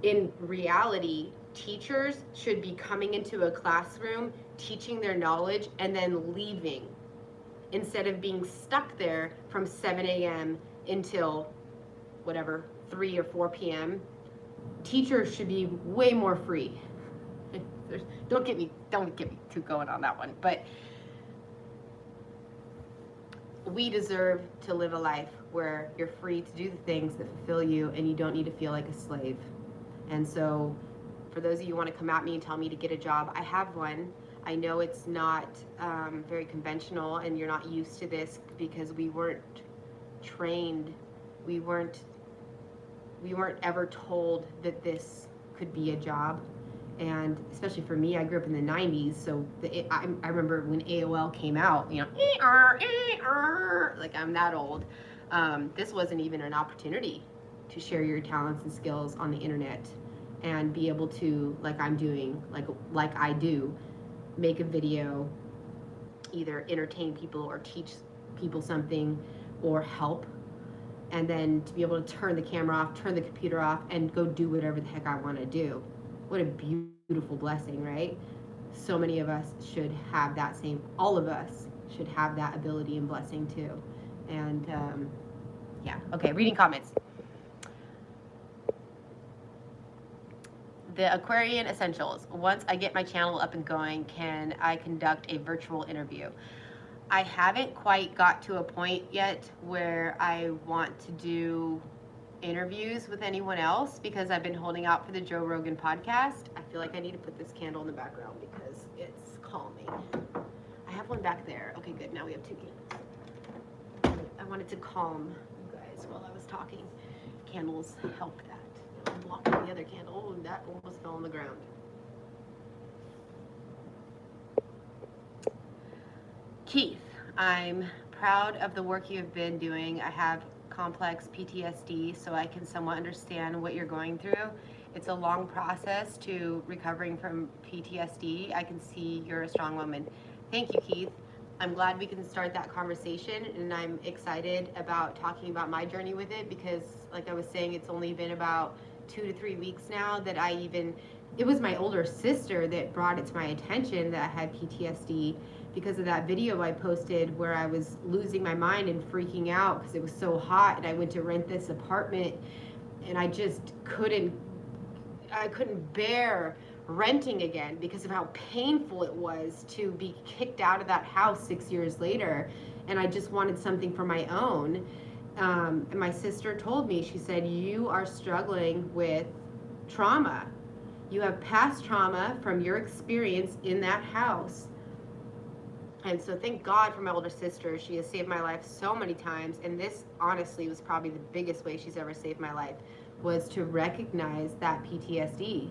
in reality, teachers should be coming into a classroom, teaching their knowledge, and then leaving, instead of being stuck there from 7 a.m. until whatever, 3 or 4 p.m. Teachers should be way more free. Don't get me too going on that one, but we deserve to live a life where you're free to do the things that fulfill you and you don't need to feel like a slave. And so for those of you who want to come at me and tell me to get a job, I have one. I know it's not very conventional and you're not used to this because we weren't trained. We weren't ever told that this could be a job. And especially for me, I grew up in the 90s, so I remember when AOL came out, you know, like I'm that old. This wasn't even an opportunity to share your talents and skills on the internet and be able to, like I'm doing, like I do, make a video, either entertain people or teach people something or help, and then to be able to turn the camera off, turn the computer off, and go do whatever the heck I want to do. What a beautiful blessing, right? So many of us should have that same, all of us should have that ability and blessing too. And yeah, okay, reading comments. The Aquarian Essentials. Once I get my channel up and going, can I conduct a virtual interview? I haven't quite got to a point yet where I want to do interviews with anyone else because I've been holding out for the Joe Rogan podcast. I feel like I need to put this candle in the background because it's calming. I have one back there. Okay, good. Now we have 2 candles. I wanted to calm you guys while I was talking. Candles help that. I'm blocking the other candle. Oh, that almost fell on the ground. Keith, I'm proud of the work you've been doing. I have complex PTSD, so I can somewhat understand what you're going through. It's a long process to recovering from PTSD. I can see you're a strong woman. Thank you, Keith. I'm glad we can start that conversation, and I'm excited about talking about my journey with it because, like I was saying, it's only been about 2 to 3 weeks now that it was my older sister that brought it to my attention that I had PTSD because of that video I posted where I was losing my mind and freaking out because it was so hot, and I went to rent this apartment and I just couldn't bear renting again because of how painful it was to be kicked out of that house 6 years later, and I just wanted something for my own. And my sister told me, she said, you are struggling with trauma. You have past trauma from your experience in that house. And so thank God for my older sister. She has saved my life so many times. And this honestly was probably the biggest way she's ever saved my life, was to recognize that PTSD.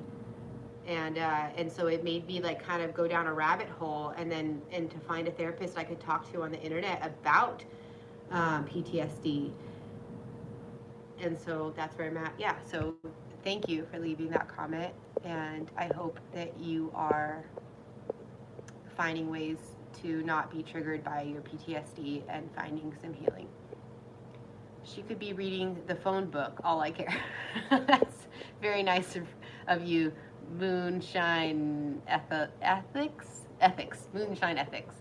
And so it made me like kind of go down a rabbit hole and to find a therapist I could talk to on the internet about PTSD. And so that's where I'm at. Yeah, so thank you for leaving that comment. And I hope that you are finding ways to not be triggered by your PTSD and finding some healing. She could be reading the phone book, all I care. That's very nice of you, Moonshine Ethics. Moonshine Ethics.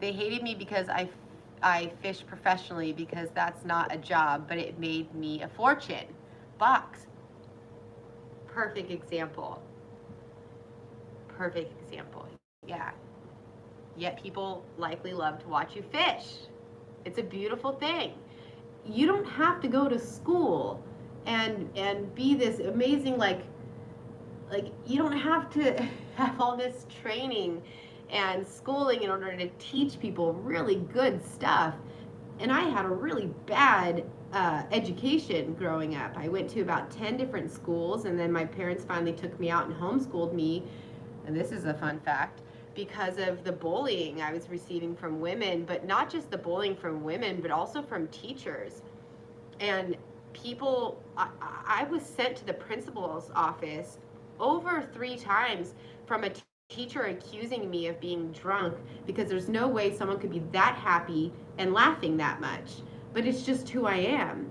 They hated me because I fish professionally because that's not a job, but it made me a fortune. Box. Perfect example. Perfect example. Yeah. Yet people likely love to watch you fish. It's a beautiful thing. You don't have to go to school and be this amazing, like you don't have to have all this training and schooling in order to teach people really good stuff. And I had a really bad education growing up. I went to about 10 different schools, and then my parents finally took me out and homeschooled me. And this is a fun fact, because of the bullying I was receiving from women, but not just the bullying from women, but also from teachers. And people, I was sent to the principal's office over 3 times from a teacher accusing me of being drunk, because there's no way someone could be that happy and laughing that much. But it's just who I am.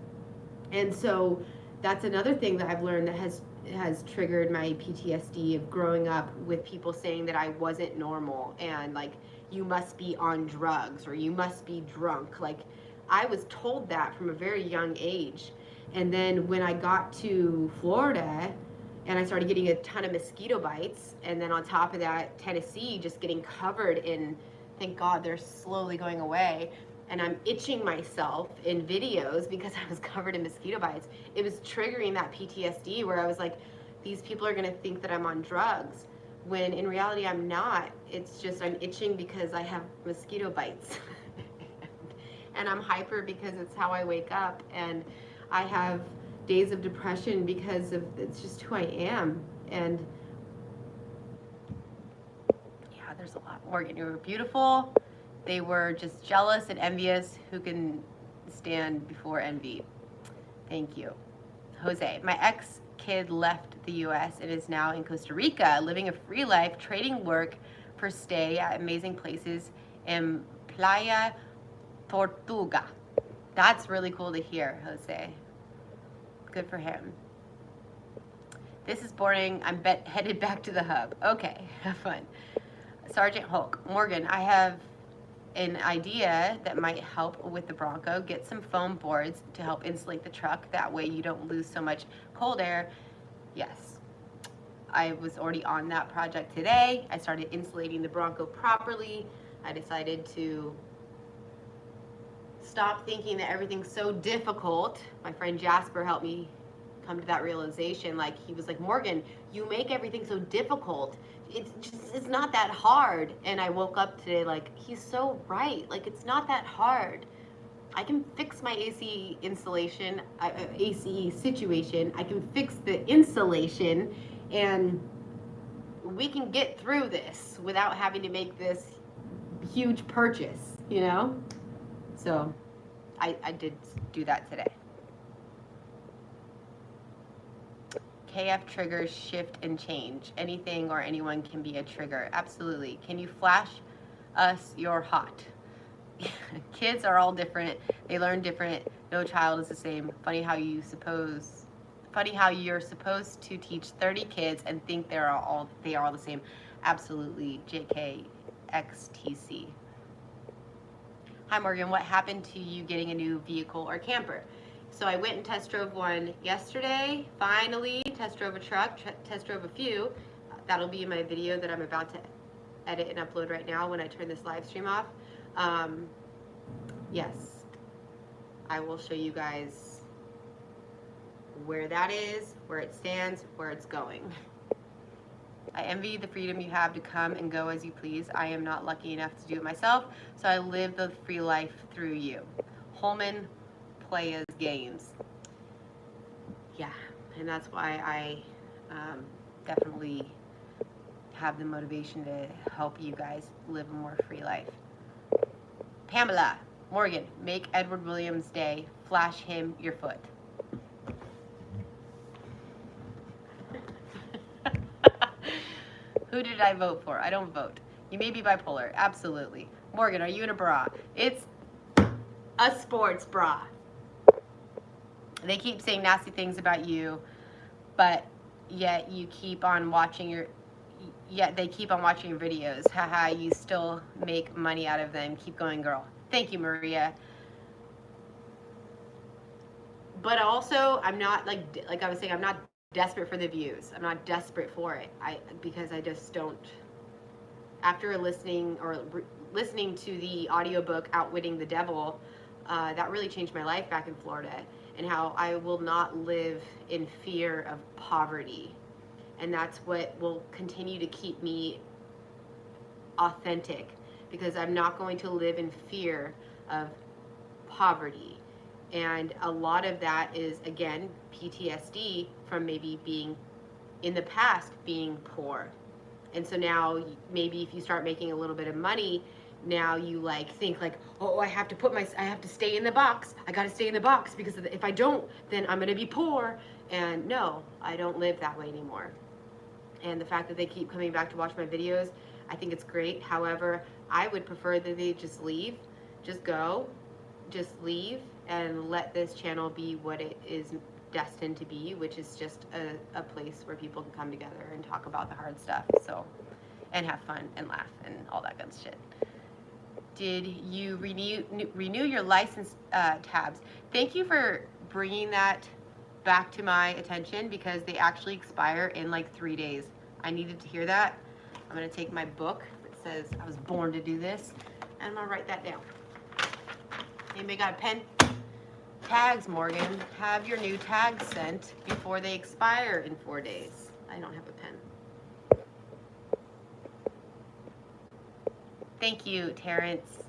And so that's another thing that I've learned that has triggered my PTSD of growing up with people saying that I wasn't normal and like, you must be on drugs or you must be drunk. Like, I was told that from a very young age. And then when I got to Florida and I started getting a ton of mosquito bites, and then on top of that, Tennessee just getting covered in, thank God they're slowly going away, and I'm itching myself in videos because I was covered in mosquito bites. It was triggering that PTSD where I was like, these people are gonna think that I'm on drugs, when in reality I'm not. It's just I'm itching because I have mosquito bites. And I'm hyper because it's how I wake up, and I have days of depression because of it's just who I am. And yeah, there's a lot. Morgan, you were beautiful. They were just jealous and envious. Who can stand before envy? Thank you. Jose, my ex-kid left the US and is now in Costa Rica, living a free life, trading work for stay at amazing places in Playa Tortuga. That's really cool to hear, Jose. Good for him. This is boring. I'm headed back to the hub. Okay, have fun. Sergeant Hulk. Morgan, I have an idea that might help with the Bronco. Get some foam boards to help insulate the truck. That way you don't lose so much cold air. Yes. I was already on that project today. I started insulating the Bronco properly. I decided to stop thinking that everything's so difficult. My friend Jasper helped me come to that realization. Like, he was like, Morgan, you make everything so difficult. It's not that hard. And I woke up today like, he's so right. Like, it's not that hard. I can fix my AC installation, AC situation. I can fix the insulation, and we can get through this without having to make this huge purchase, you know? So I did do that today. KF triggers shift and change. Anything or anyone can be a trigger. Absolutely. Can you flash us your hot? Kids are all different. They learn different. No child is the same. Funny how you're supposed to teach 30 kids and think they are all the same. Absolutely. JKXTC. Hi Morgan, what happened to you getting a new vehicle or camper? So I went and test drove one yesterday, finally, test drove a truck, test drove a few. That'll be in my video that I'm about to edit and upload right now when I turn this live stream off. Yes, I will show you guys where that is, where it stands, where it's going. I envy the freedom you have to come and go as you please. I am not lucky enough to do it myself, so I live the free life through you. Holman plays games. Yeah, and that's why I definitely have the motivation to help you guys live a more free life. Pamela, Morgan, make Edward Williams Day. Flash him your foot. Who did I vote for? I don't vote. You may be bipolar. Absolutely. Morgan, are you in a bra? It's a sports bra. They keep saying nasty things about you, but yet you keep on watching your, yet they keep on watching your videos. Haha, you still make money out of them. Keep going, girl. Thank you, Maria. But also, I'm not like I was saying, I'm not desperate for the views. I'm not desperate for it. Because I just don't. After listening to the audiobook Outwitting the Devil, that really changed my life back in Florida, and how I will not live in fear of poverty. And that's what will continue to keep me authentic, because I'm not going to live in fear of poverty. And a lot of that is, again, PTSD from maybe being, in the past, being poor. And so now maybe if you start making a little bit of money, now you think oh, I have to stay in the box. I got to stay in the box, because if I don't, then I'm going to be poor. And no, I don't live that way anymore. And the fact that they keep coming back to watch my videos, I think it's great. However, I would prefer that they just leave, just go, just leave, and let this channel be what it is destined to be, which is just a place where people can come together and talk about the hard stuff, and have fun and laugh and all that good shit. Did you renew your license tabs? Thank you for bringing that back to my attention, because they actually expire in 3 days. I needed to hear that. I'm going to take my book that says I was born to do this, and I'm going to write that down. Anybody got a pen? Tags, Morgan. Have your new tags sent before they expire in 4 days. I don't have a pen. Thank you, Terrence.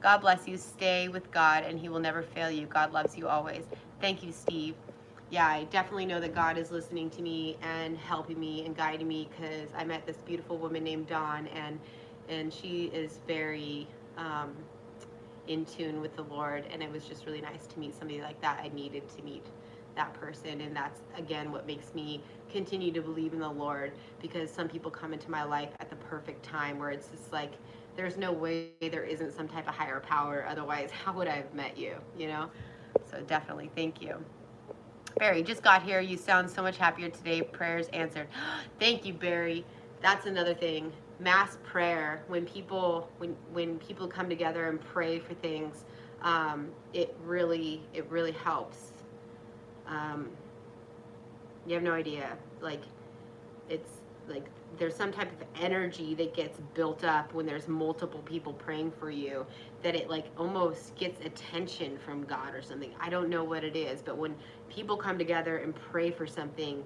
God bless you. Stay with God, and he will never fail you. God loves you always. Thank you, Steve. Yeah, I definitely know that God is listening to me and helping me and guiding me, because I met this beautiful woman named Dawn, and she is very in tune with the Lord, and it was just really nice to meet somebody like that. I needed to meet that person, and that's again what makes me continue to believe in the Lord, because some people come into my life at the perfect time where it's just there's no way there isn't some type of higher power, otherwise how would I have met you, So definitely, thank you. Barry, just got here. You sound so much happier today. Prayers answered. Thank you, Barry. That's another thing. Mass prayer, when people come together and pray for things, it really helps. You have no idea. It's there's some type of energy that gets built up when there's multiple people praying for you, that it almost gets attention from God or something. I don't know what it is, but when people come together and pray for something,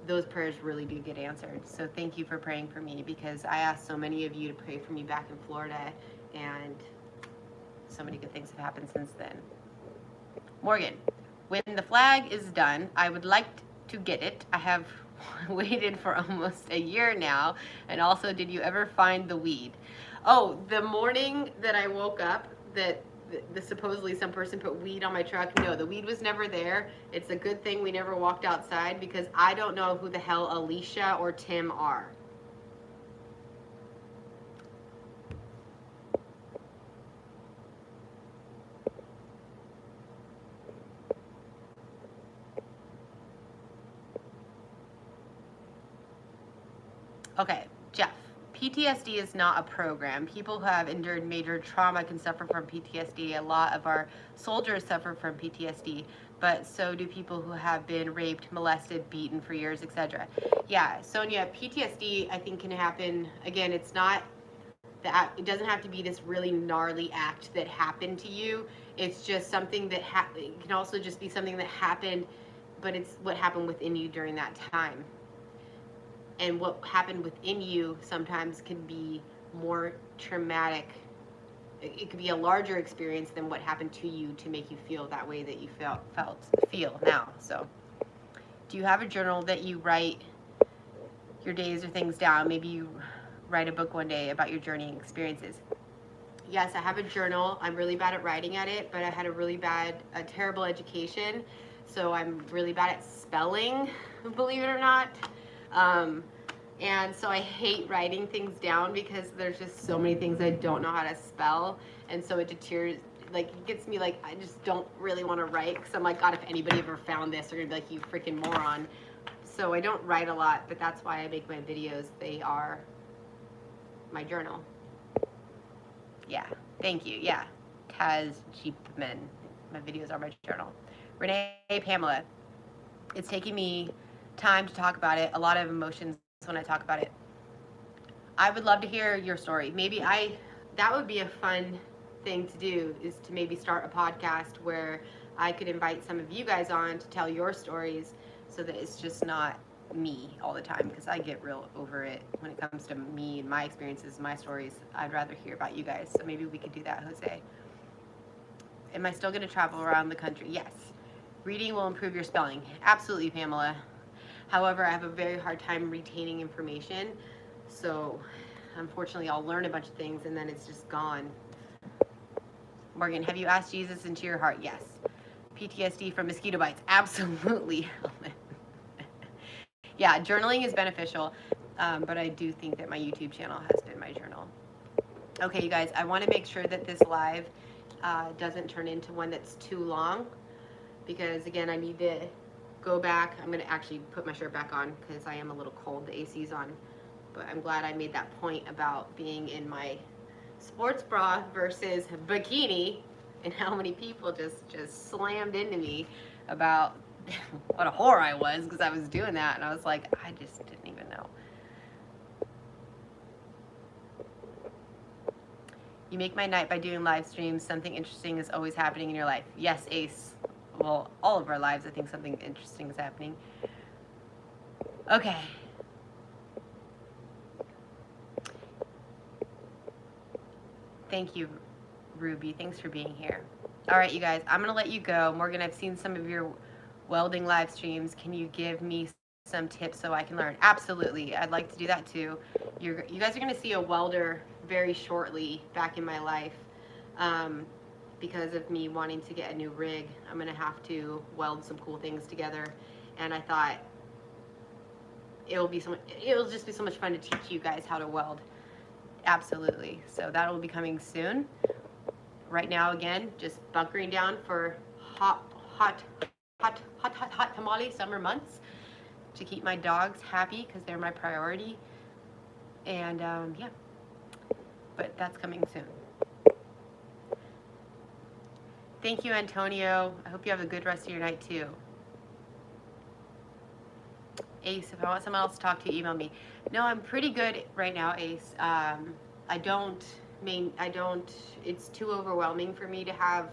those prayers really do get answered. So thank you for praying for me, because I asked so many of you to pray for me back in Florida, and so many good things have happened since then. Morgan, when the flag is done, I would like to get it. I have waited for almost a year now. And also, did you ever find the weed? Oh, the morning that I woke up, that supposedly some person put weed on my truck. No, the weed was never there. It's a good thing we never walked outside, because I don't know who the hell Alicia or Tim are. Okay, Jeff. PTSD is not a program. People who have endured major trauma can suffer from PTSD. A lot of our soldiers suffer from PTSD, but so do people who have been raped, molested, beaten for years, etc. Yeah, Sonia, PTSD I think can happen. Again, it's not that, it doesn't have to be this really gnarly act that happened to you. It's just something that it can also just be something that happened, but it's what happened within you during that time. And what happened within you sometimes can be more traumatic. It could be a larger experience than what happened to you to make you feel that way that you feel now. So, do you have a journal that you write your days or things down? Maybe you write a book one day about your journey and experiences. Yes, I have a journal. I'm really bad at writing at it, but I had a terrible education. So I'm really bad at spelling, believe it or not. And so I hate writing things down because there's just so many things I don't know how to spell. And so it deters, like, it gets me, like, I just don't really want to write because I'm like, God, if anybody ever found this, they're going to be like, you freaking moron. So I don't write a lot, but that's why I make my videos. They are my journal. Yeah, thank you. Yeah, Kaz Jeepman. My videos are my journal. Renee Pamela. It's taking me time to talk about it. A lot of emotions when I talk about it. I would love to hear your story. Maybe that would be a fun thing to do, is to maybe start a podcast where I could invite some of you guys on to tell your stories so that it's just not me all the time, because I get real over it when it comes to me and my experiences, my stories. I'd rather hear about you guys. So maybe we could do that, Jose. Am I still going to travel around the country? Yes. Reading will improve your spelling. Absolutely, Pamela. However, I have a very hard time retaining information. So unfortunately, I'll learn a bunch of things and then it's just gone. Morgan, have you asked Jesus into your heart? Yes. PTSD from mosquito bites? Absolutely. Yeah, journaling is beneficial, but I do think that my YouTube channel has been my journal. Okay, you guys, I want to make sure that this live doesn't turn into one that's too long, because again, I need to go back. I'm going to actually put my shirt back on because I am a little cold. The AC's on, but I'm glad I made that point about being in my sports bra versus bikini, and how many people just slammed into me about what a whore I was because I was doing that, and I was like, I just didn't even know. You make my night by doing live streams. Something interesting is always happening in your life. Yes, Ace. Well, all of our lives, I think something interesting is happening. Okay. Thank you, Ruby. Thanks for being here. All right, you guys, I'm going to let you go. Morgan, I've seen some of your welding live streams. Can you give me some tips so I can learn? Absolutely. I'd like to do that too. You guys are going to see a welder very shortly back in my life. Because of me wanting to get a new rig, I'm going to have to weld some cool things together. And I thought it'll just be so much fun to teach you guys how to weld. Absolutely. So that will be coming soon. Right now, again, just bunkering down for hot tamale summer months to keep my dogs happy because they're my priority. And yeah, but that's coming soon. Thank you, Antonio. I hope you have a good rest of your night too. Ace, if I want someone else to talk to, email me. No, I'm pretty good right now, Ace. It's too overwhelming for me to have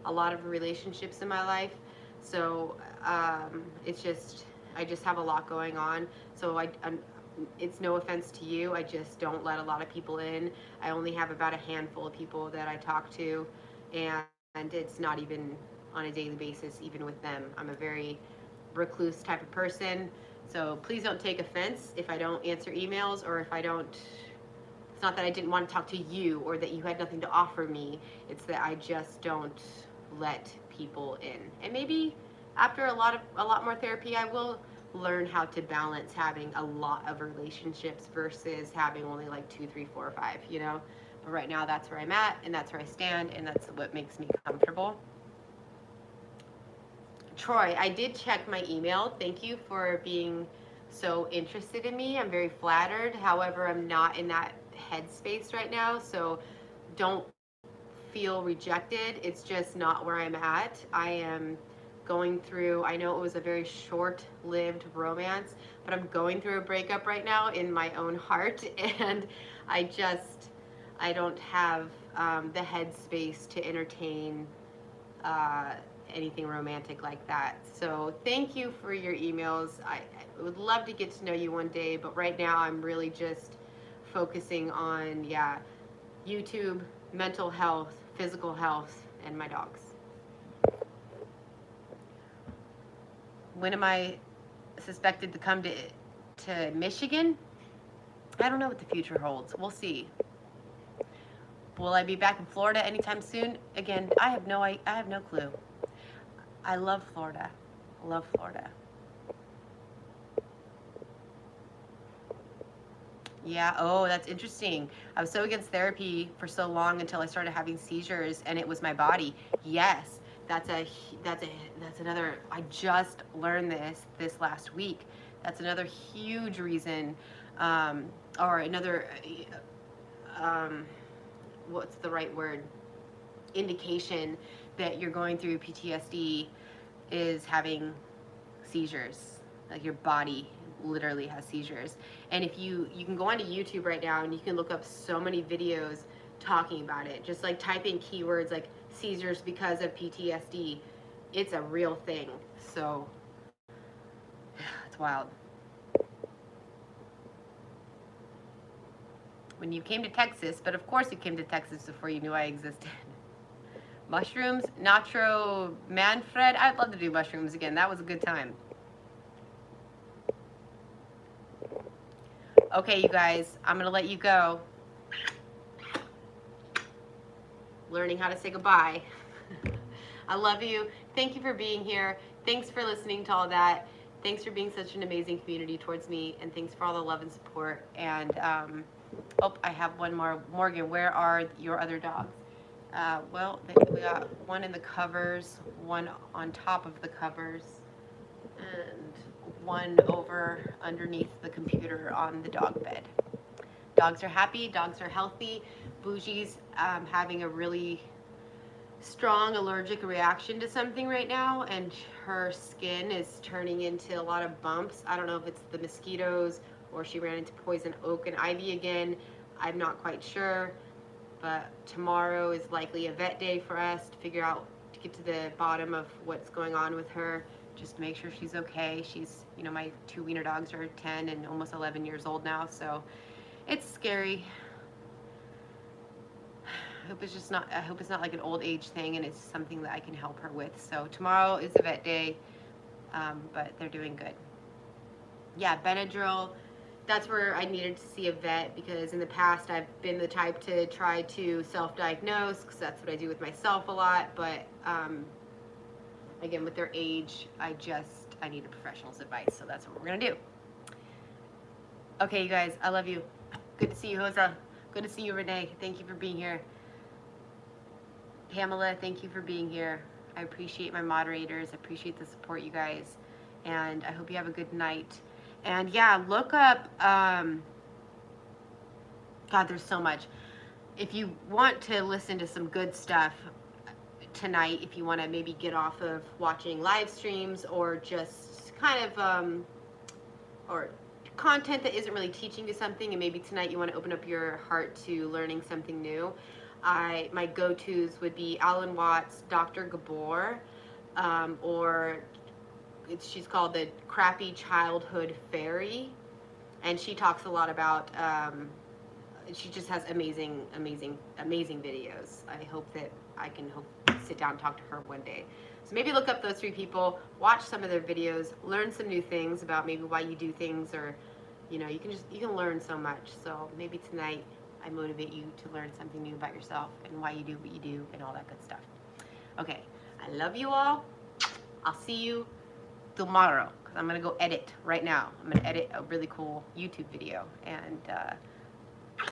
a lot of relationships in my life. So I just have a lot going on. So it's no offense to you. I just don't let a lot of people in. I only have about a handful of people that I talk to, and it's not even on a daily basis, even with them. I'm a very recluse type of person. So please don't take offense if I don't answer emails, or if I don't. It's not that I didn't want to talk to you or that you had nothing to offer me. It's that I just don't let people in. And maybe after a lot more therapy, I will learn how to balance having a lot of relationships versus having only like 2, 3, 4, or 5, you know? But right now that's where I'm at, and that's where I stand, and that's what makes me comfortable. Troy, I did check my email. Thank you for being so interested in me. I'm very flattered. However, I'm not in that headspace right now, so don't feel rejected. It's just not where I'm at. I am going through, I know it was a very short-lived romance, but I'm going through a breakup right now in my own heart, and I don't have the headspace to entertain anything romantic like that. So thank you for your emails. I would love to get to know you one day, but right now I'm really just focusing on, YouTube, mental health, physical health, and my dogs. When am I suspected to come to Michigan? I don't know what the future holds. We'll see. Will I be back in Florida anytime soon? Again, I have no clue. I love Florida. I love Florida. Yeah, oh, that's interesting. I was so against therapy for so long until I started having seizures and it was my body. Yes, that's a that's a that's another I just learned this last week. That's another huge reason um or another um what's the right word? Indication that you're going through PTSD is having seizures. Like your body literally has seizures. And if you can go onto YouTube right now and you can look up so many videos talking about it. Just like type in keywords like seizures because of PTSD. It's a real thing. So it's wild. When you came to Texas, but of course you came to Texas before you knew I existed. Mushrooms, Nacho Manfred. I'd love to do mushrooms again. That was a good time. Okay, you guys, I'm going to let you go. Learning how to say goodbye. I love you. Thank you for being here. Thanks for listening to all that. Thanks for being such an amazing community towards me. And thanks for all the love and support. And, oh, I have one more. Morgan, where are your other dogs? Well, we got one in the covers, one on top of the covers, and one over underneath the computer on the dog bed. Dogs are happy, dogs are healthy. Boujii's having a really strong allergic reaction to something right now, and her skin is turning into a lot of bumps. I don't know if it's the mosquitoes or she ran into poison oak and ivy again. I'm not quite sure, but tomorrow is likely a vet day for us to figure out, to get to the bottom of what's going on with her, just to make sure she's okay. She's, you know, my two wiener dogs are 10 and almost 11 years old now, so it's scary. I hope it's not like an old age thing and it's something that I can help her with. So tomorrow is the vet day, but they're doing good. Yeah, Benadryl, that's where I needed to see a vet, because in the past I've been the type to try to self-diagnose, because that's what I do with myself a lot, but again, with their age, I need a professional's advice, so that's what we're gonna do. Okay, you guys, I love you. Good to see you, Rosa. Good to see you, Renee. Thank you for being here. Pamela, thank you for being here. I appreciate my moderators. I appreciate the support, you guys. And I hope you have a good night. And yeah, look up, God, there's so much. If you want to listen to some good stuff tonight, if you want to maybe get off of watching live streams or just kind of, or content that isn't really teaching you something, and maybe tonight you want to open up your heart to learning something new, my go-tos would be Alan Watts' Dr. Gabor, or she's called the Crappy Childhood Fairy, and she talks a lot about, she just has amazing videos. I hope that I can sit down and talk to her one day. So maybe look up those three people, watch some of their videos, learn some new things about maybe why you do things, or, you know, you can learn so much. So maybe tonight I motivate you to learn something new about yourself and why you do what you do and all that good stuff. Okay, I love you all. I'll see you tomorrow, because I'm going to go edit right now. I'm going to edit a really cool YouTube video, and